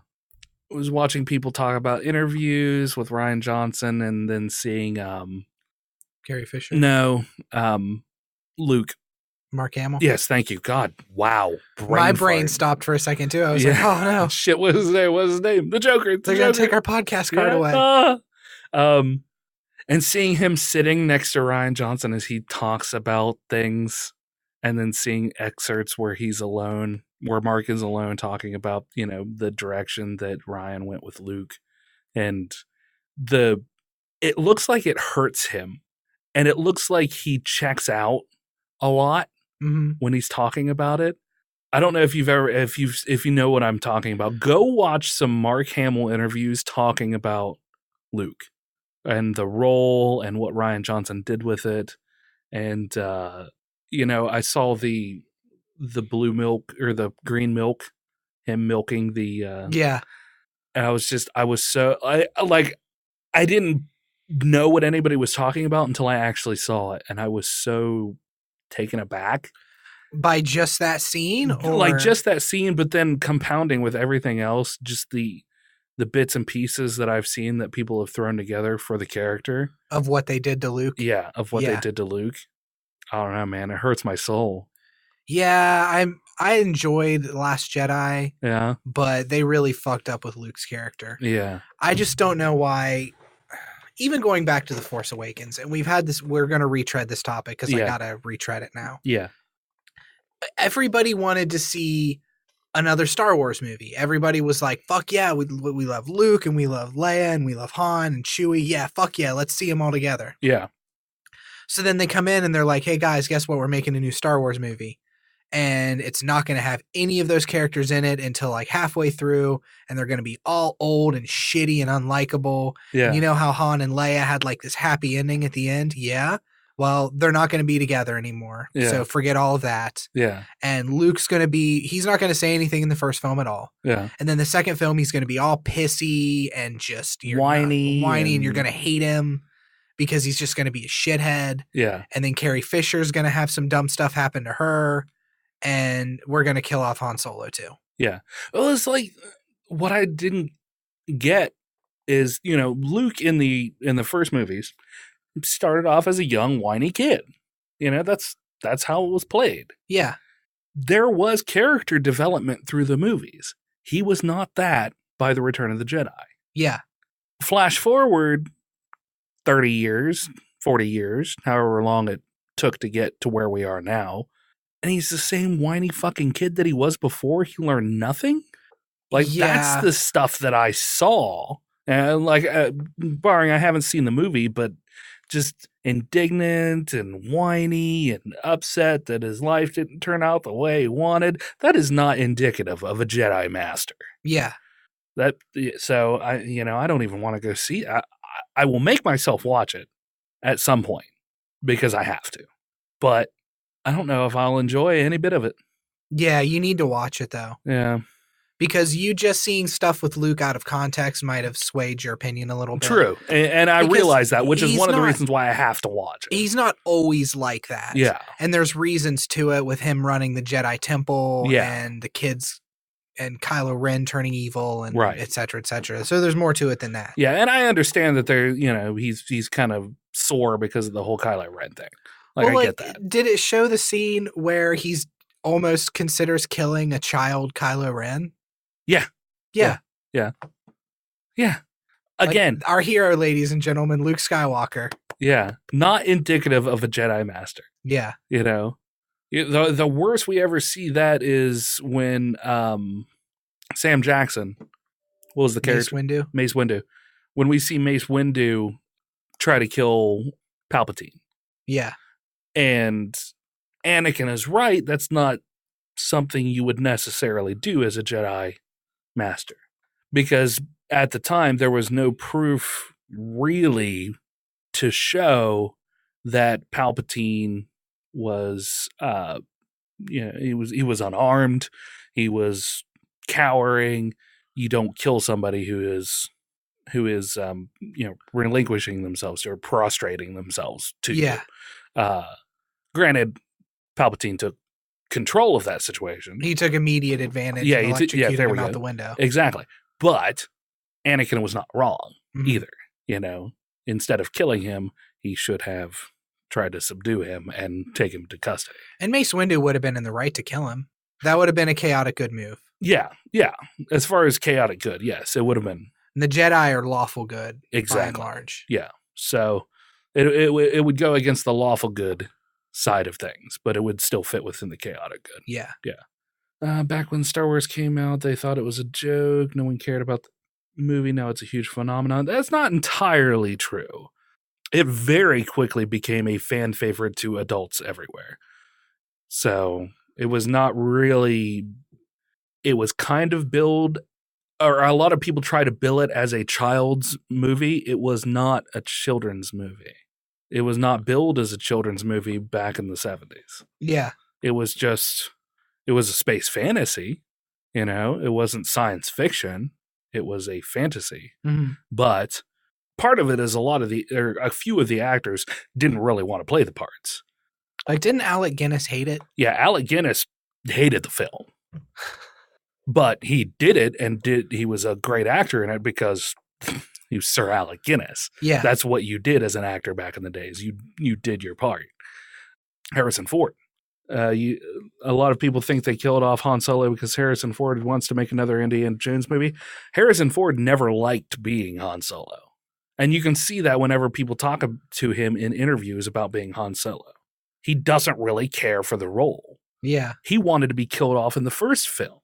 was watching people talk about interviews with Rian Johnson and then seeing Carrie Fisher? No. Luke. Mark Hamill? Yes, thank you. God, wow. My brain stopped for a second too. I was like, oh no. Shit, what is his name? The Joker. They're going to take our podcast card away. And seeing him sitting next to Rian Johnson as he talks about things and then seeing excerpts where he's alone, where Mark is alone talking about, the direction that Rian went with Luke. And it looks like it hurts him. And it looks like he checks out a lot when he's talking about it. I don't know if you know what I'm talking about. Go watch some Mark Hamill interviews talking about Luke and the role and what Rian Johnson did with it. And, I saw the blue milk or the green milk, him milking the, and I didn't know what anybody was talking about until I actually saw it. And I was so taken aback. By just that scene? Or? Like just that scene, but then compounding with everything else, just the bits and pieces that I've seen that people have thrown together for the character. Of what they did to Luke? Yeah, of what they did to Luke. I don't know, man. It hurts my soul. Yeah, I enjoyed Last Jedi. Yeah. But they really fucked up with Luke's character. Yeah. I just don't know why. Even going back to The Force Awakens, and we're going to retread this topic because I got to retread it now. Yeah. Everybody wanted to see another Star Wars movie. Everybody was like, fuck yeah, we love Luke and we love Leia and we love Han and Chewie. Yeah, fuck yeah, let's see them all together. Yeah. So then they come in and they're like, hey guys, guess what? We're making a new Star Wars movie. And it's not going to have any of those characters in it until like halfway through. And they're going to be all old and shitty and unlikable. Yeah. And you know how Han and Leia had like this happy ending at the end? Yeah. Well, they're not going to be together anymore. Yeah. So forget all of that. Yeah. And Luke's going to he's not going to say anything in the first film at all. Yeah. And then the second film, he's going to be all pissy and just whiny and you're going to hate him because he's just going to be a shithead. Yeah. And then Carrie Fisher's going to have some dumb stuff happen to her. And we're going to kill off Han Solo too. Yeah. Well, it's like what I didn't get is, Luke in the first movies started off as a young whiny kid. That's how it was played. Yeah. There was character development through the movies. He was not that by the Return of the Jedi. Yeah. Flash forward 30 years, 40 years, however long it took to get to where we are now. And he's the same whiny fucking kid that he was before. He learned nothing. That's the stuff that I saw. And barring I haven't seen the movie, but just indignant and whiny and upset that his life didn't turn out the way he wanted. That is not indicative of a Jedi Master. Yeah. So I don't even want to go see it. I will make myself watch it at some point because I have to. But I don't know if I'll enjoy any bit of it. Yeah, you need to watch it, though. Yeah. Because you just seeing stuff with Luke out of context might have swayed your opinion a little bit. True. And I realize that, which is one of the reasons why I have to watch it. He's not always like that. Yeah. And there's reasons to it with him running the Jedi Temple and the kids and Kylo Ren turning evil and et cetera, et cetera. So there's more to it than that. Yeah, and I understand that he's kind of sore because of the whole Kylo Ren thing. I get that. Did it show the scene where he's almost considers killing a child Kylo Ren? Yeah. Again, our hero, ladies and gentlemen, Luke Skywalker. Yeah. Not indicative of a Jedi Master. Yeah. The worst we ever see that is when Sam Jackson, what was the character? Mace Windu. When we see Mace Windu try to kill Palpatine. Yeah. And Anakin is right. That's not something you would necessarily do as a Jedi Master. Because at the time, there was no proof really to show that Palpatine was, he was unarmed. He was cowering. You don't kill somebody who is relinquishing themselves or prostrating themselves to you. Granted, Palpatine took control of that situation. He took immediate advantage. And electrocuted him out the window. Exactly. But Anakin was not wrong either. Instead of killing him, he should have tried to subdue him and take him to custody. And Mace Windu would have been in the right to kill him. That would have been a chaotic good move. Yeah. As far as chaotic good, yes, it would have been. And the Jedi are lawful good, exactly. By and large. Yeah. So it would go against the lawful good side of things, but it would still fit within the chaotic good. Yeah. Back when Star Wars came out, they thought it was a joke. No one cared about the movie. Now it's a huge phenomenon. That's not entirely true. It very quickly became a fan favorite to adults everywhere. So it was not really, it was kind of billed, or a lot of people try to bill it as a child's movie. It was not a children's movie. It was not billed as a children's movie back in the 70s. Yeah. It was a space fantasy, it wasn't science fiction. It was a fantasy. Mm-hmm. But part of it is a few of the actors didn't really want to play the parts. Like, didn't Alec Guinness hate it? Yeah, Alec Guinness hated the film. But he did it, and he was a great actor in it because he was Sir Alec Guinness. Yeah. That's what you did as an actor back in the days. You did your part. Harrison Ford. A lot of people think they killed off Han Solo because Harrison Ford wants to make another Indiana Jones movie. Harrison Ford never liked being Han Solo. And you can see that whenever people talk to him in interviews about being Han Solo. He doesn't really care for the role. Yeah. He wanted to be killed off in the first film.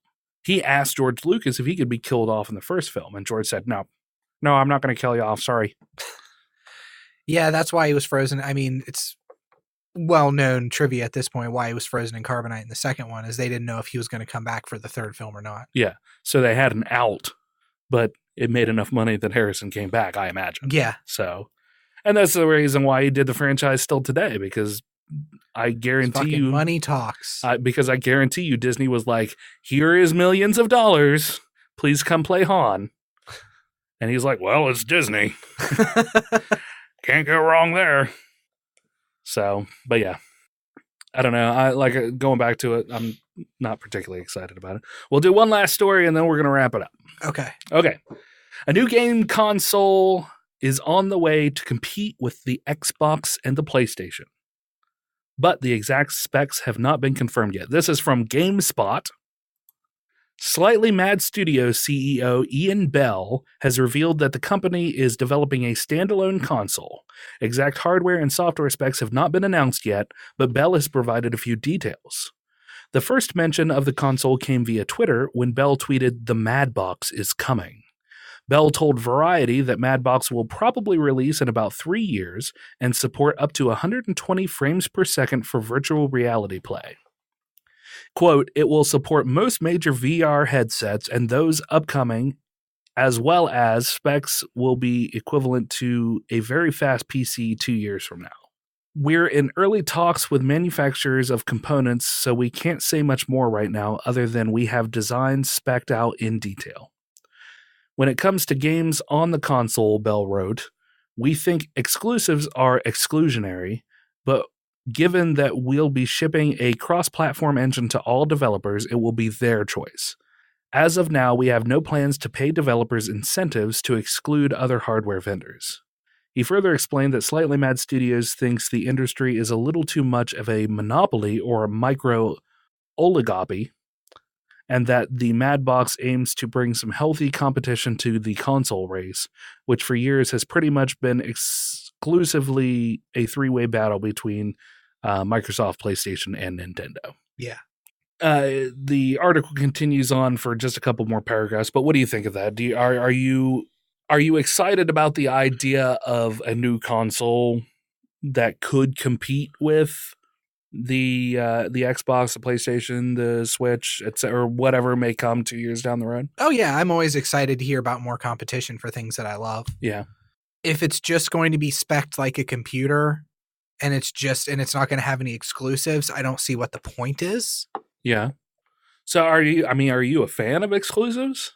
He asked George Lucas if he could be killed off in the first film. And George said, no, I'm not going to kill you off. Sorry. Yeah, that's why he was frozen. I mean, it's well-known trivia at this point why he was frozen in carbonite in the second one is they didn't know if he was going to come back for the third film or not. Yeah. So they had an out, but it made enough money that Harrison came back, I imagine. Yeah. So, and that's the reason why he did the franchise still today, because I guarantee you money talks. Because I guarantee you Disney was like, here is millions of dollars. Please come play Han. And he's like, well, it's Disney. Can't go wrong there. So, but yeah, I don't know. I like going back to it. I'm not particularly excited about it. We'll do one last story and then we're going to wrap it up. Okay. A new game console is on the way to compete with the Xbox and the PlayStation, but the exact specs have not been confirmed yet. This is from GameSpot. Slightly Mad Studios CEO Ian Bell has revealed that the company is developing a standalone console. Exact hardware and software specs have not been announced yet, but Bell has provided a few details. The first mention of the console came via Twitter when Bell tweeted, "The Madbox is coming." Bell told Variety that Madbox will probably release in about 3 years and support up to 120 frames per second for virtual reality play. Quote, "It will support most major VR headsets and those upcoming, as well as specs will be equivalent to a very fast PC 2 years from now." We're in early talks with manufacturers of components, so we can't say much more right now other than we have designs spec'd out in detail. When it comes to games on the console, Bell wrote, we think exclusives are exclusionary, but given that we'll be shipping a cross-platform engine to all developers, it will be their choice. As of now, we have no plans to pay developers incentives to exclude other hardware vendors. He further explained that Slightly Mad Studios thinks the industry is a little too much of a monopoly or a micro-oligopoly, and that the Madbox aims to bring some healthy competition to the console race, which for years has pretty much been exclusively a three-way battle between Microsoft, PlayStation, and Nintendo. Yeah. The article continues on for just a couple more paragraphs, but what do you think of that? Are you excited about the idea of a new console that could compete with the Xbox, the PlayStation, the Switch, etc., or whatever may come 2 years down the road? Oh yeah, I'm always excited to hear about more competition for things that I love. Yeah. If it's just going to be spec'd like a computer and it's not going to have any exclusives, I don't see what the point is. Yeah. So are you a fan of exclusives?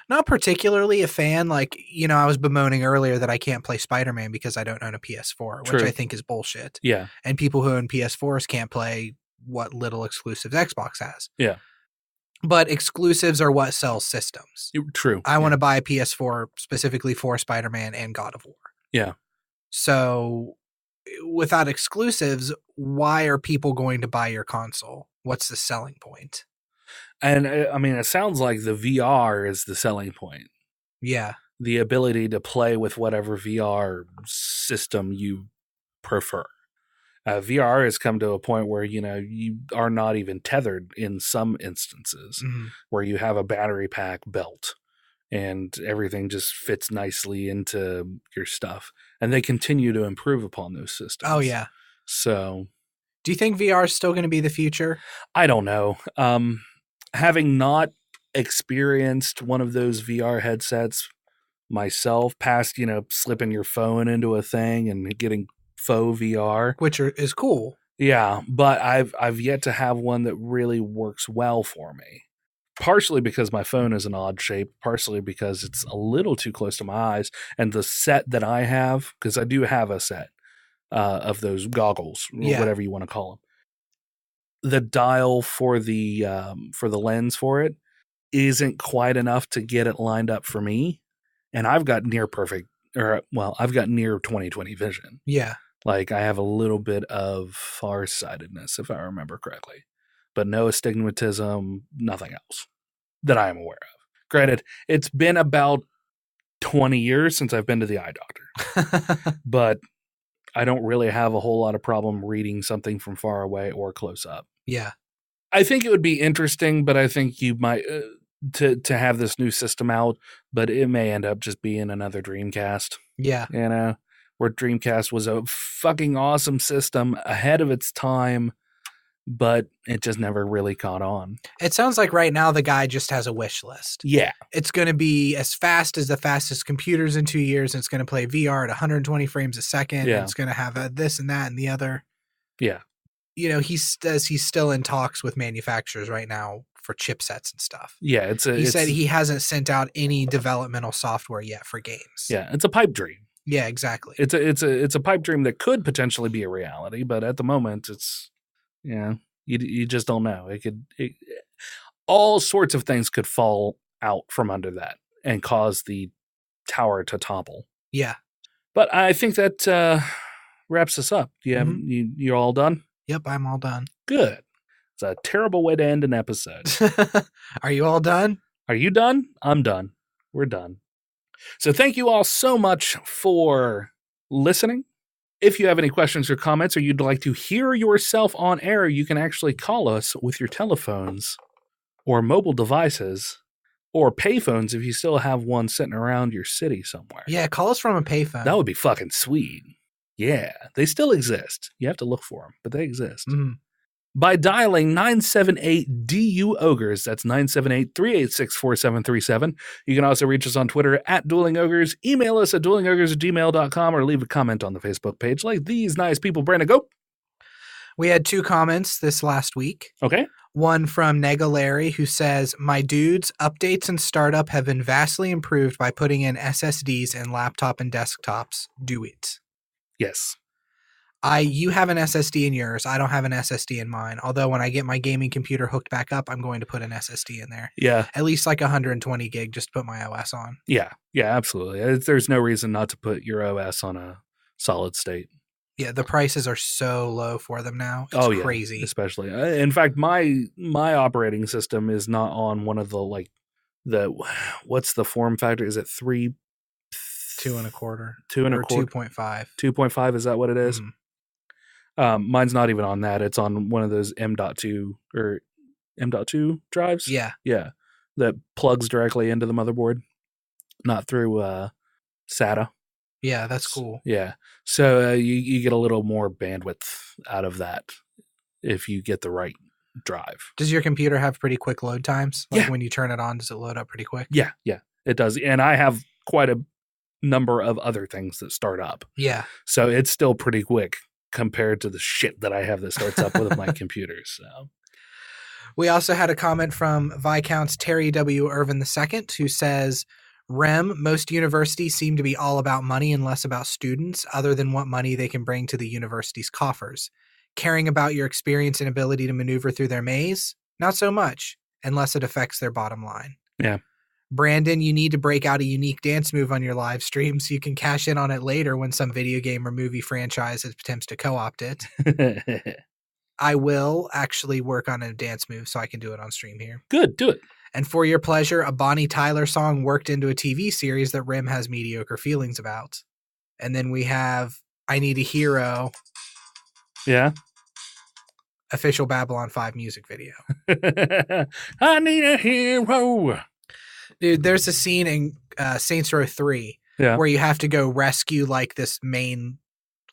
Not particularly a fan. Like, I was bemoaning earlier that I can't play Spider-Man because I don't own a PS4, True. Which I think is bullshit. Yeah. And people who own PS4s can't play what little exclusives Xbox has. Yeah. But exclusives are what sells systems. True. I want to buy a PS4 specifically for Spider-Man and God of War. Yeah. So without exclusives, why are people going to buy your console? What's the selling point? And it sounds like the VR is the selling point. Yeah. The ability to play with whatever VR system you prefer. VR has come to a point where, you are not even tethered in some instances, where you have a battery pack belt and everything just fits nicely into your stuff. And they continue to improve upon those systems. Oh, yeah. So. Do you think VR is still going to be the future? I don't know. Having not experienced one of those VR headsets myself, past, slipping your phone into a thing and getting faux VR, which is cool. Yeah, but I've yet to have one that really works well for me. Partially because my phone is an odd shape, partially because it's a little too close to my eyes, and the set that I have, because I do have a set of those goggles, whatever you want to call them. The dial for the lens for it isn't quite enough to get it lined up for me, and I've got near 20/20 vision. Yeah. Like, I have a little bit of farsightedness, if I remember correctly, but no astigmatism, nothing else that I am aware of. Granted, it's been about 20 years since I've been to the eye doctor, but I don't really have a whole lot of problem reading something from far away or close up. Yeah. I think it would be interesting, but I think you might to have this new system out, but it may end up just being another Dreamcast. Yeah. Where Dreamcast was a fucking awesome system ahead of its time, but it just never really caught on. It sounds like right now the guy just has a wish list. Yeah. It's going to be as fast as the fastest computers in 2 years, and it's going to play VR at 120 frames a second, and it's going to have this and that and the other. Yeah. He says he's still in talks with manufacturers right now for chipsets and stuff. Yeah, he said he hasn't sent out any developmental software yet for games. Yeah, it's a pipe dream. Yeah, exactly. It's a pipe dream that could potentially be a reality, but at the moment, you just don't know. All sorts of things could fall out from under that and cause the tower to topple. Yeah, but I think that wraps us up. You're all done? Yep, I'm all done. Good. It's a terrible way to end an episode. Are you all done? Are you done? I'm done. We're done. So thank you all so much for listening. If you have any questions or comments, or you'd like to hear yourself on air, you can actually call us with your telephones or mobile devices or payphones if you still have one sitting around your city somewhere. Yeah, call us from a payphone. That would be fucking sweet. Yeah, they still exist. You have to look for them, but they exist. Mm-hmm. by dialing 978-DU Ogres. That's 978-386-4737. You can also reach us on Twitter at Dueling Ogres. Email us at duelingogres@gmail.com or leave a comment on the Facebook page like these nice people. Brandon, go. We had 2 comments this last week. Okay. One from Nega Larry, who says, "My dudes, updates and startup have been vastly improved by putting in SSDs in laptop and desktops. Do it." Yes. You have an SSD in yours. I don't have an SSD in mine. Although when I get my gaming computer hooked back up, I'm going to put an SSD in there. Yeah. At least like 120 gig just to put my OS on. Yeah. Yeah, absolutely. There's no reason not to put your OS on a solid state. Yeah, the prices are so low for them now. It's crazy. Especially. In fact, my operating system is not on one of the what's the form factor? Is it 3? 2 1/4. 2 1/4. 2.5. 2.5, is that what it is? Mm-hmm. Mine's not even on that. It's on one of those M.2 or M.2 drives. Yeah. Yeah. That plugs directly into the motherboard, not through SATA. Yeah, that's cool. Yeah. So you get a little more bandwidth out of that if you get the right drive. Does your computer have pretty quick load times? Like when you turn it on, does it load up pretty quick? Yeah, it does. And I have quite a number of other things that start up. Yeah. So it's still pretty quick compared to the shit that I have that starts up with my computer. So we also had a comment from Viscount's Terry W. Irvin II, who says, "Rem, most universities seem to be all about money and less about students, other than what money they can bring to the university's coffers. Caring about your experience and ability to maneuver through their maze? Not so much, unless it affects their bottom line. Yeah. Brandon, you need to break out a unique dance move on your live stream so you can cash in on it later when some video game or movie franchise attempts to co-opt it." I will actually work on a dance move so I can do it on stream here. Good, do it. "And for your pleasure, a Bonnie Tyler song worked into a TV series that Rim has mediocre feelings about." And then we have "I Need a Hero." Yeah. Official Babylon 5 music video. I need a hero. Dude, there's a scene in Saints Row 3 where you have to go rescue like this main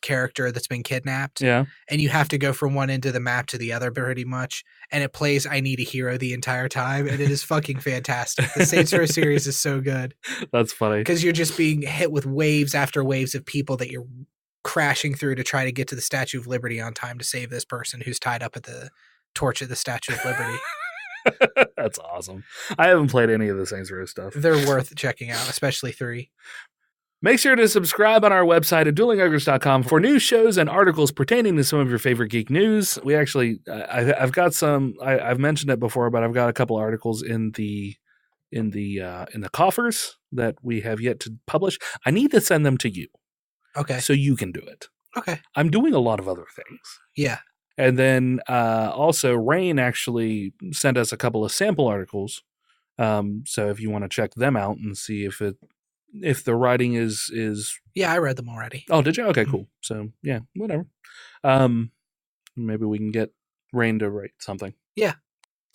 character that's been kidnapped. Yeah. And you have to go from one end of the map to the other pretty much. And it plays "I Need a Hero" the entire time. And it is fucking fantastic. The Saints Row series is so good. That's funny. Because you're just being hit with waves after waves of people that you're crashing through to try to get to the Statue of Liberty on time to save this person who's tied up at the torch of the Statue of Liberty. That's awesome. I haven't played any of the Saints Row stuff. They're worth checking out, especially 3. Make sure to subscribe on our website at duelingogres.com for news, shows, and articles pertaining to some of your favorite geek news. We actually, I've got some. I've mentioned it before, but I've got a couple articles in the coffers that we have yet to publish. I need to send them to you, okay, so you can do it. Okay, I'm doing a lot of other things. Yeah, and then also Rain actually sent us a couple of sample articles. So if you want to check them out and see if the writing is yeah, I read them already. Oh, did you? Okay, cool. So yeah, whatever. Maybe we can get Rain to write something. Yeah.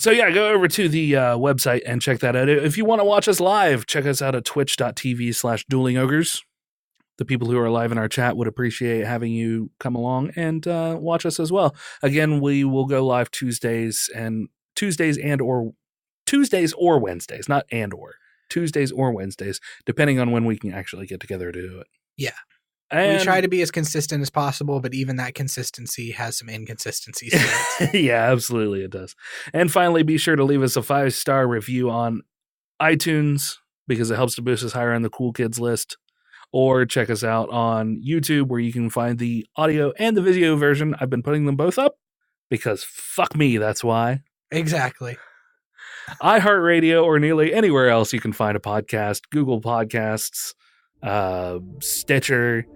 So yeah, go over to the website and check that out. If you want to watch us live, check us out at twitch.tv/duelingogres. The people who are live in our chat would appreciate having you come along and watch us as well. Again, we will go live Tuesdays or Wednesdays, not and or. Tuesdays or Wednesdays, depending on when we can actually get together to do it. Yeah. And we try to be as consistent as possible, but even that consistency has some inconsistencies to it. Yeah, absolutely it does. And finally, be sure to leave us a 5-star review on iTunes because it helps to boost us higher on the cool kids list. Or check us out on YouTube where you can find the audio and the video version. I've been putting them both up because fuck me, that's why. Exactly. iHeartRadio or nearly anywhere else you can find a podcast. Google Podcasts, Stitcher,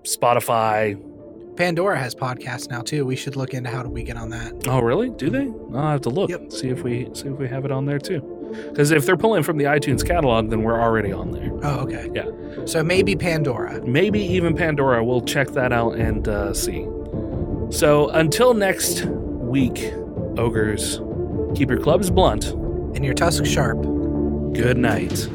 Spotify. Pandora has podcasts now too. We should look into how do we get on that. Oh, really? Do they? I'll have to look. Yep. See if we have it on there too. Because if they're pulling from the iTunes catalog, then we're already on there. Oh, okay. Yeah. So maybe Pandora. Maybe even Pandora. We'll check that out and see. So until next week, ogres, keep your clubs blunt. And your tusks sharp. Good night.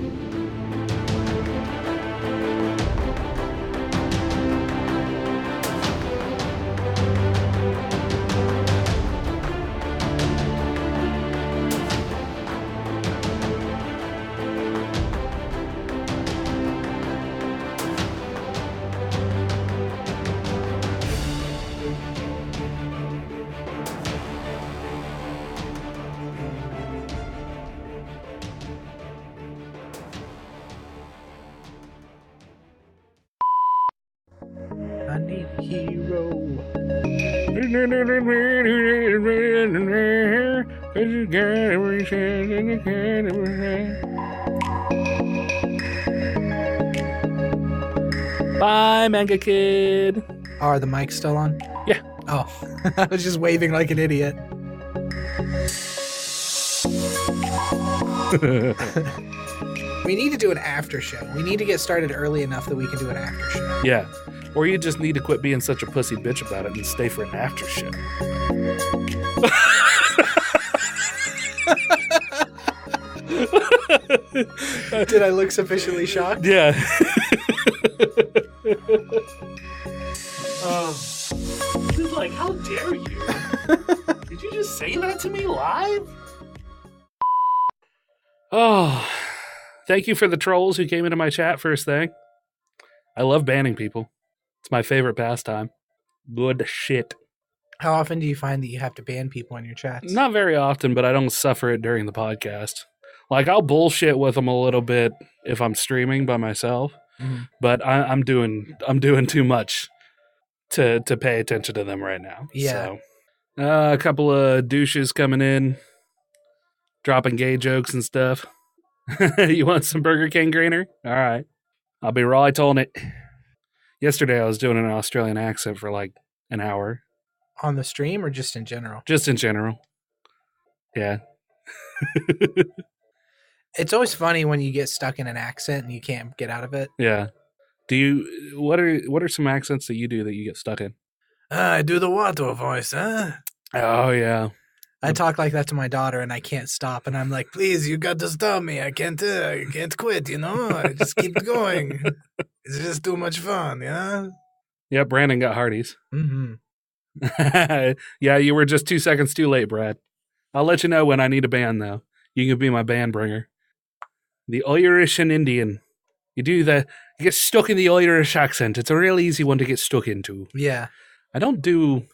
hero. Bye, Manga Kid. Are the mics still on? Yeah. Oh, I was just waving like an idiot. We need to do an after show. We need to get started early enough that we can do an after show. Yeah. Or you just need to quit being such a pussy bitch about it and stay for an after show. Did I look sufficiently shocked? Yeah. He's like, how dare you? Did you just say that to me live? Oh, thank you for the trolls who came into my chat first thing. I love banning people. It's my favorite pastime. Good shit. How often do you find that you have to ban people in your chats? Not very often, but I don't suffer it during the podcast. Like, I'll bullshit with them a little bit if I'm streaming by myself, but I'm doing too much to pay attention to them right now. Yeah. So, a couple of douches coming in, dropping gay jokes and stuff. You want some Burger King greener? All right. I'll be right on it. Yesterday, I was doing an Australian accent for like an hour. On the stream or just in general? Just in general. Yeah. It's always funny when you get stuck in an accent and you can't get out of it. Yeah. What are some accents that you do that you get stuck in? I do the Watto voice, huh? Oh, yeah. I talk like that to my daughter and I can't stop. And I'm like, please, you got to stop me. I can't quit, I just keep going. It's just too much fun, yeah? Yeah, Brandon got Hardee's. Mm-hmm. Yeah, you were just 2 seconds too late, Brad. I'll let you know when I need a band, though. You can be my band bringer. The Irish and Indian. You get stuck in the Irish accent. It's a real easy one to get stuck into. Yeah. I don't do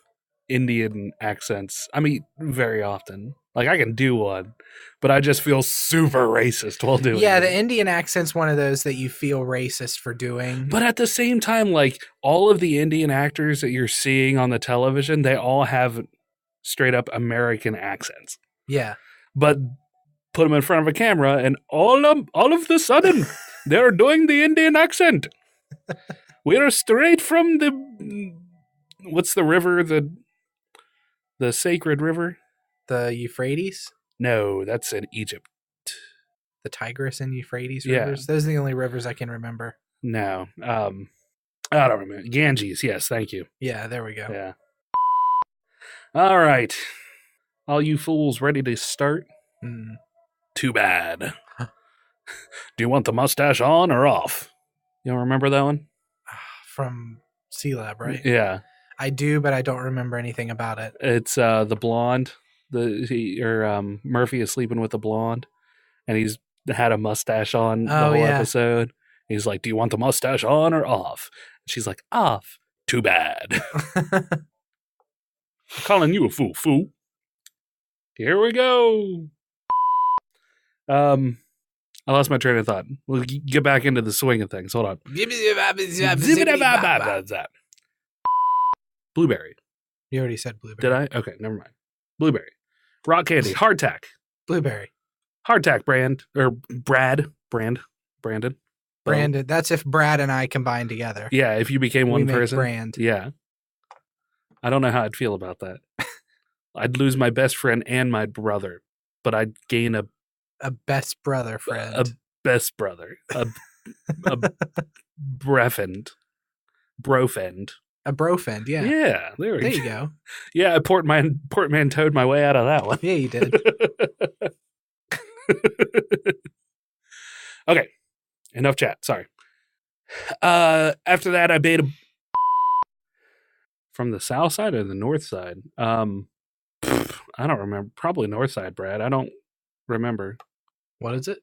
Indian accents. I mean, very often. Like, I can do one, but I just feel super racist while doing it. Yeah, the Indian accent's one of those that you feel racist for doing. But at the same time, like, all of the Indian actors that you're seeing on the television, they all have straight up American accents. Yeah. But put them in front of a camera, and all of the sudden, they're doing the Indian accent. We're straight from what's the river? The sacred river? The Euphrates? No, that's in Egypt. The Tigris and Euphrates rivers? Those are the only rivers I can remember. No. I don't remember. Ganges, yes, thank you. Yeah, there we go. Yeah. All right. All you fools ready to start? Too bad. Do you want the mustache on or off? You don't remember that one? From C-Lab, right? Yeah. I do, but I don't remember anything about it. It's the blonde. Murphy is sleeping with the blonde, and he's had a mustache on the whole episode. He's like, do you want the mustache on or off? And she's like, off. Too bad. I'm calling you a fool. Here we go. I lost my train of thought. We'll get back into the swing of things. Hold on. Blueberry. You already said blueberry. Did I? Okay, never mind. Blueberry. Rock candy. Hardtack. Blueberry. Hardtack brand. Or Brandon. Branded. That's if Brad and I combine together. Yeah, if you became one person. Brand. Yeah. I don't know how I'd feel about that. I'd lose my best friend and my brother, but I'd gain a best brother friend. A best brother. A brefriend. Brofriend. A brofriend, yeah. Yeah, there you go. Yeah, I portmanteaued my way out of that one. Yeah, you did. Okay, enough chat. Sorry. After that, I bait from the south side or the north side. I don't remember. Probably north side, Brad. I don't remember. What is it?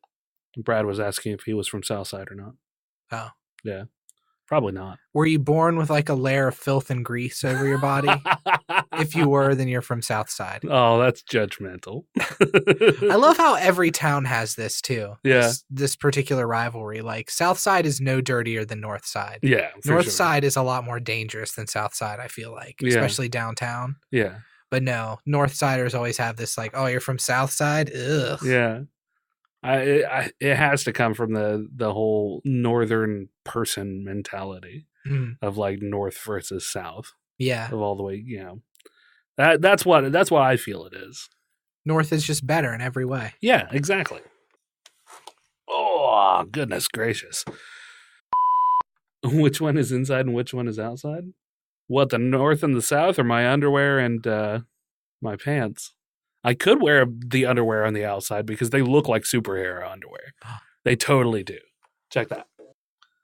Brad was asking if he was from south side or not. Oh, yeah. Probably not. Were you born with like a layer of filth and grease over your body? If you were, then you're from South Side. Oh, that's judgmental. I love how every town has this too. Yeah. This particular rivalry. Like South Side is no dirtier than North Side. Yeah. North Side is a lot more dangerous than South Side, I feel like, especially downtown. Yeah. But no, North Siders always have this like, oh, you're from South Side? Ugh. Yeah. It has to come from the whole northern person mentality of like North versus South. Yeah. Of all the way, that's what I feel it is. North is just better in every way. Yeah, exactly. Oh, goodness gracious. Which one is inside and which one is outside? What, the North and the South, or my underwear and my pants? I could wear the underwear on the outside because they look like superhero underwear. They totally do. Check that.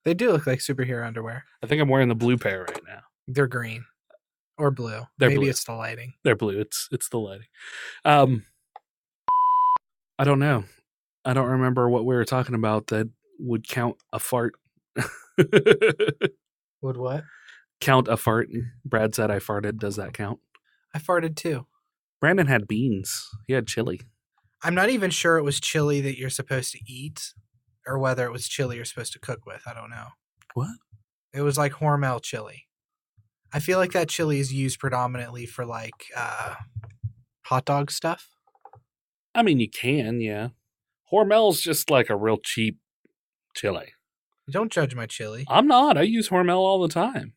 They do look like superhero underwear. I think I'm wearing the blue pair right now. They're green. Or blue. Maybe blue. It's the lighting. They're blue. It's the lighting. I don't know. I don't remember what we were talking about that would count a fart. Would what? Count a fart. Brad said I farted. Does that count? I farted too. Brandon had beans. He had chili. I'm not even sure it was chili that you're supposed to eat or whether it was chili you're supposed to cook with. I don't know. What? It was like Hormel chili. I feel like that chili is used predominantly for like hot dog stuff. I mean, you can, yeah. Hormel's just like a real cheap chili. Don't judge my chili. I'm not. I use Hormel all the time.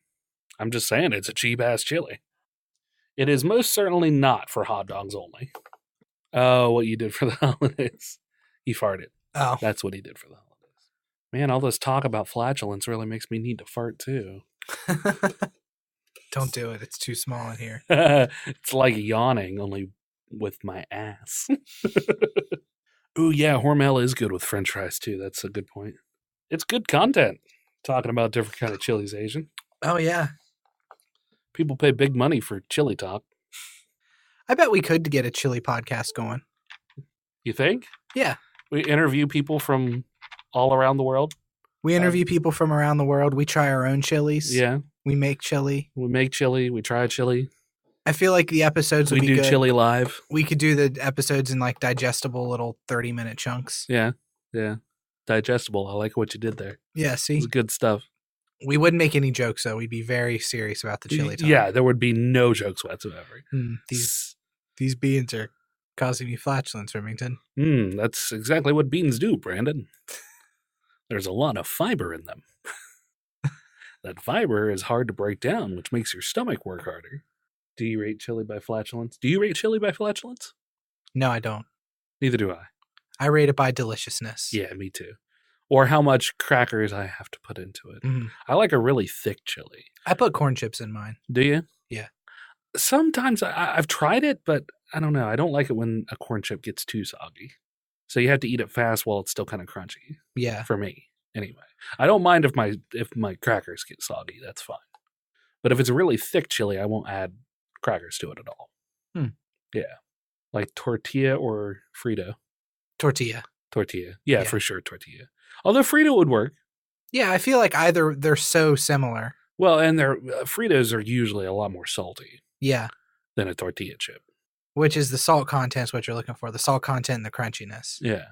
I'm just saying it's a cheap-ass chili. It is most certainly not for hot dogs only. Oh, what you did for the holidays. He farted. Oh. That's what he did for the holidays. Man, all this talk about flatulence really makes me need to fart too. Don't do it. It's too small in here. It's like yawning, only with my ass. Ooh, yeah, Hormel is good with french fries too. That's a good point. It's good content. Talking about different kind of chilies, Asian. Oh, yeah. People pay big money for chili talk. I bet we could get a chili podcast going. You think? Yeah. We interview people from all around the world? We interview people from around the world. We try our own chilies. Yeah. We make chili. We make chili. We try chili. I feel like the episodes would be good. We do chili live. We could do the episodes in like digestible little 30-minute chunks. Yeah. Yeah. Digestible. I like what you did there. Yeah, see? It's good stuff. We wouldn't make any jokes, though. We'd be very serious about the chili talk. Yeah, there would be no jokes whatsoever. These beans are causing me flatulence, Remington. That's exactly what beans do, Brandon. There's a lot of fiber in them. That fiber is hard to break down, which makes your stomach work harder. Do you rate chili by flatulence? Do you rate chili by flatulence? No, I don't. Neither do I. I rate it by deliciousness. Yeah, me too. Or how much crackers I have to put into it. I like a really thick chili. I put corn chips in mine. Do you? Yeah. Sometimes I've tried it, but I don't know. I don't like it when a corn chip gets too soggy. So you have to eat it fast while it's still kind of crunchy. Yeah. For me, anyway. I don't mind if my crackers get soggy. That's fine. But if it's a really thick chili, I won't add crackers to it at all. Yeah. Like tortilla or Frito? Tortilla. Yeah, for sure, tortilla. Although Frito would work. Yeah, I feel like either they're so similar. Well, and their Fritos are usually a lot more salty. Yeah. Than a tortilla chip. Which is the salt content is what you're looking for. The salt content and the crunchiness. Yeah.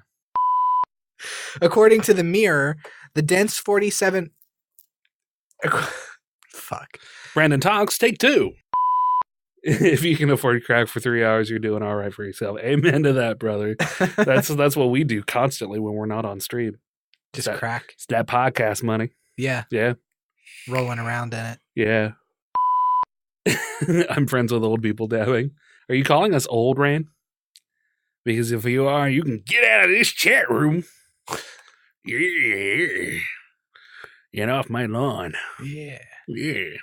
According to the Mirror, the dense 47... Fuck. Brandon Talks, take 2. If you can afford crack for 3 hours, you're doing all right for yourself. Amen to that, brother. That's what we do constantly when we're not on stream. Just crack. It's that podcast money. Yeah. Yeah. Rolling around in it. Yeah. I'm friends with old people dabbing. Are you calling us old, Rain? Because if you are, you can get out of this chat room. Yeah. Get off my lawn. Yeah. Yeah.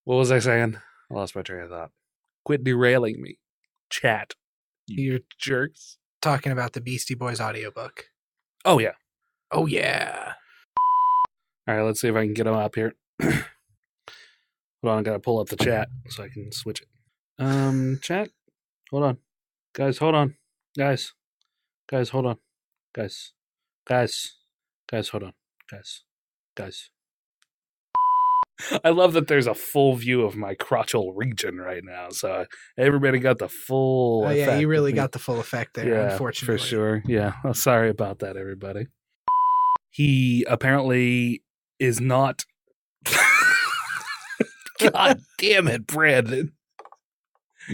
What was I saying? I lost my train of thought. Quit derailing me. Chat. You jerks. Talking about the Beastie Boys audiobook. Oh, yeah. Oh, yeah. All right, let's see if I can get them up here. Hold on, I gotta pull up the chat so I can switch it. Chat? Hold on. Guys, hold on. Guys, hold on. Guys, hold on. Guys. I love that there's a full view of my crotchal region right now. So everybody got the full effect. Yeah, you really got the full effect there, yeah, unfortunately. For sure. Yeah. Well, sorry about that, everybody. He apparently is not... God damn it, Brandon.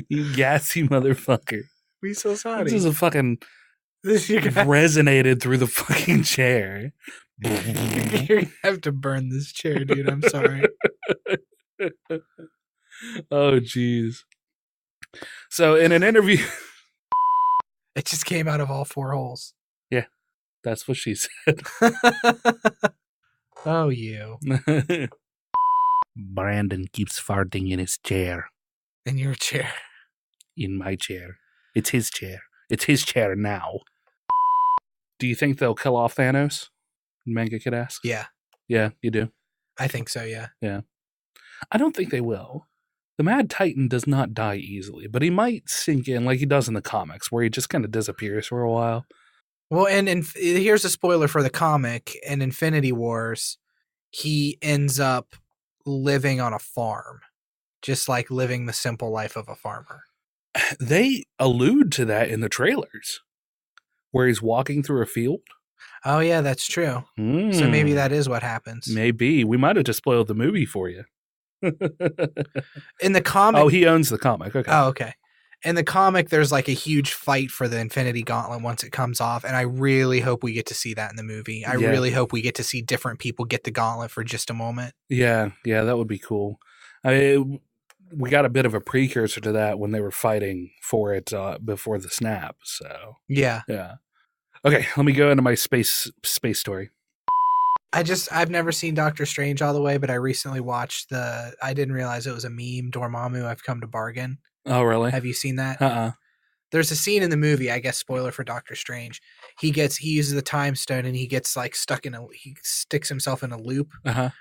You gassy motherfucker. We so sorry. This is a fucking... This resonated through the fucking chair. You're gonna have to burn this chair, dude. I'm sorry. Oh, jeez. So in an interview... It just came out of all 4 holes. Yeah, that's what she said. Oh, you. Brandon keeps farting in his chair. In your chair. In my chair. It's his chair. It's his chair now. Do you think they'll kill off Thanos? Manga Kid asks. Yeah. Yeah, you do? I think so, yeah. Yeah. I don't think they will. The Mad Titan does not die easily, but he might sink in like he does in the comics, where he just kind of disappears for a while. Well, and here's a spoiler for the comic. In Infinity Wars, he ends up living on a farm, just like living the simple life of a farmer. They allude to that in the trailers, where he's walking through a field. Oh, yeah, that's true. So maybe that is what happens. Maybe. We might have just spoiled the movie for you. In the comic... Oh, he owns the comic. Okay. Oh, okay. In the comic, there's like a huge fight for the Infinity Gauntlet once it comes off, and I really hope we get to see that in the movie. I really hope we get to see different people get the gauntlet for just a moment. Yeah, that would be cool. We got a bit of a precursor to that when they were fighting for it before the snap. So yeah. Okay, let me go into my space story. I've never seen Doctor Strange all the way, but I recently watched I didn't realize it was a meme, Dormammu, I've Come to Bargain. Oh, really? Have you seen that? There's a scene in the movie, I guess, spoiler for Doctor Strange. He uses the time stone and he gets like he sticks himself in a loop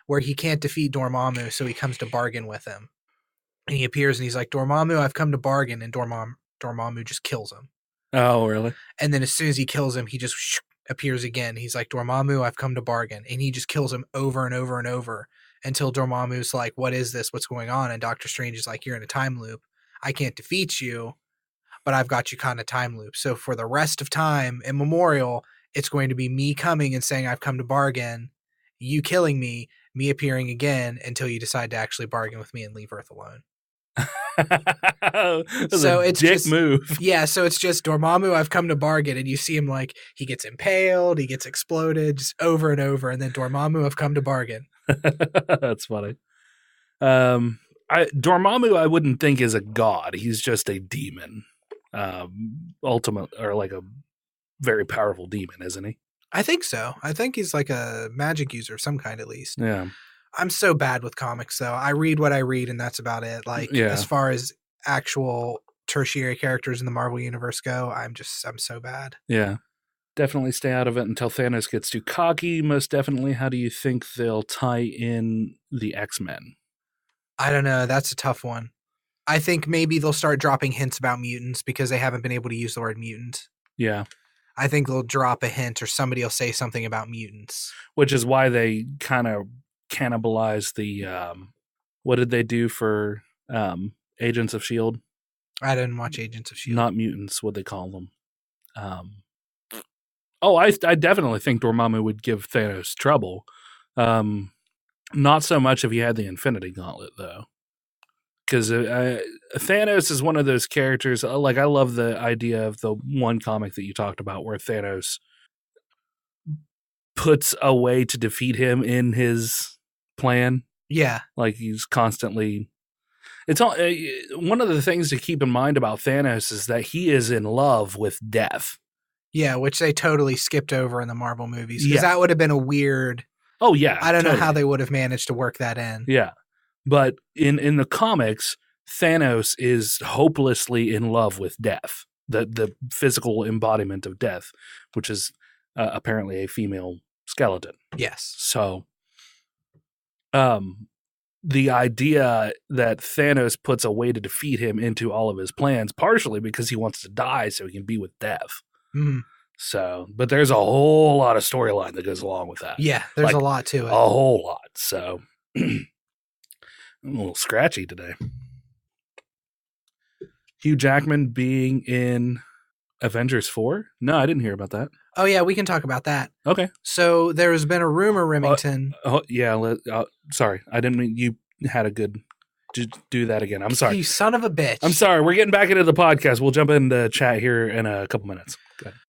where he can't defeat Dormammu, so he comes to bargain with him. And he appears and he's like, Dormammu, I've come to bargain, and Dormammu just kills him. Oh, really? And then as soon as he kills him, he just appears again. He's like, Dormammu, I've come to bargain. And he just kills him over and over and over until Dormammu's like, what is this? What's going on? And Doctor Strange is like, you're in a time loop. I can't defeat you, but I've got you kind of time loop. So for the rest of time, immemorial, it's going to be me coming and saying, I've come to bargain, you killing me appearing again until you decide to actually bargain with me and leave Earth alone. So it's dick just move. Yeah, so it's just Dormammu, I've come to bargain, and you see him like he gets impaled, he gets exploded, just over and over, and then Dormammu, I've come to bargain. That's funny. Dormammu, I wouldn't think is a god. He's just a demon, ultimate or like a very powerful demon, isn't he? I think so. I think he's like a magic user of some kind, at least. Yeah. I'm so bad with comics, though. I read what I read, and that's about it. Like, as far as actual tertiary characters in the Marvel Universe go, I'm so bad. Yeah. Definitely stay out of it until Thanos gets too cocky. Most definitely. How do you think they'll tie in the X-Men? I don't know. That's a tough one. I think maybe they'll start dropping hints about mutants because they haven't been able to use the word mutant. Yeah. I think they'll drop a hint or somebody will say something about mutants. Which is why they kind of cannibalize the what did they do for Agents of S.H.I.E.L.D.? I didn't watch Agents of S.H.I.E.L.D. Not mutants, what they call them. I definitely think Dormammu would give Thanos trouble. Not so much if he had the Infinity Gauntlet, though. Because Thanos is one of those characters, like I love the idea of the one comic that you talked about where Thanos puts a way to defeat him in his plan. Yeah. Like he's constantly... It's all, one of the things to keep in mind about Thanos is that he is in love with death. Yeah, which they totally skipped over in the Marvel movies. Because that would have been a weird... Oh, yeah. I don't know how they would have managed to work that in. Yeah. But in the comics, Thanos is hopelessly in love with death. The physical embodiment of death, which is apparently a female skeleton. Yes. So... the idea that Thanos puts a way to defeat him into all of his plans, partially because he wants to die so he can be with death. Mm-hmm. So, but there's a whole lot of storyline that goes along with that. Yeah, there's a lot to it. A whole lot. So, I'm a little scratchy today. Hugh Jackman being in Avengers 4? No, I didn't hear about that. Oh, yeah, we can talk about that. Okay. So there has been a rumor, Remington. Sorry. I didn't mean you had a good... Do that again. I'm sorry. You son of a bitch. I'm sorry. We're getting back into the podcast. We'll jump into chat here in a couple minutes. Go ahead.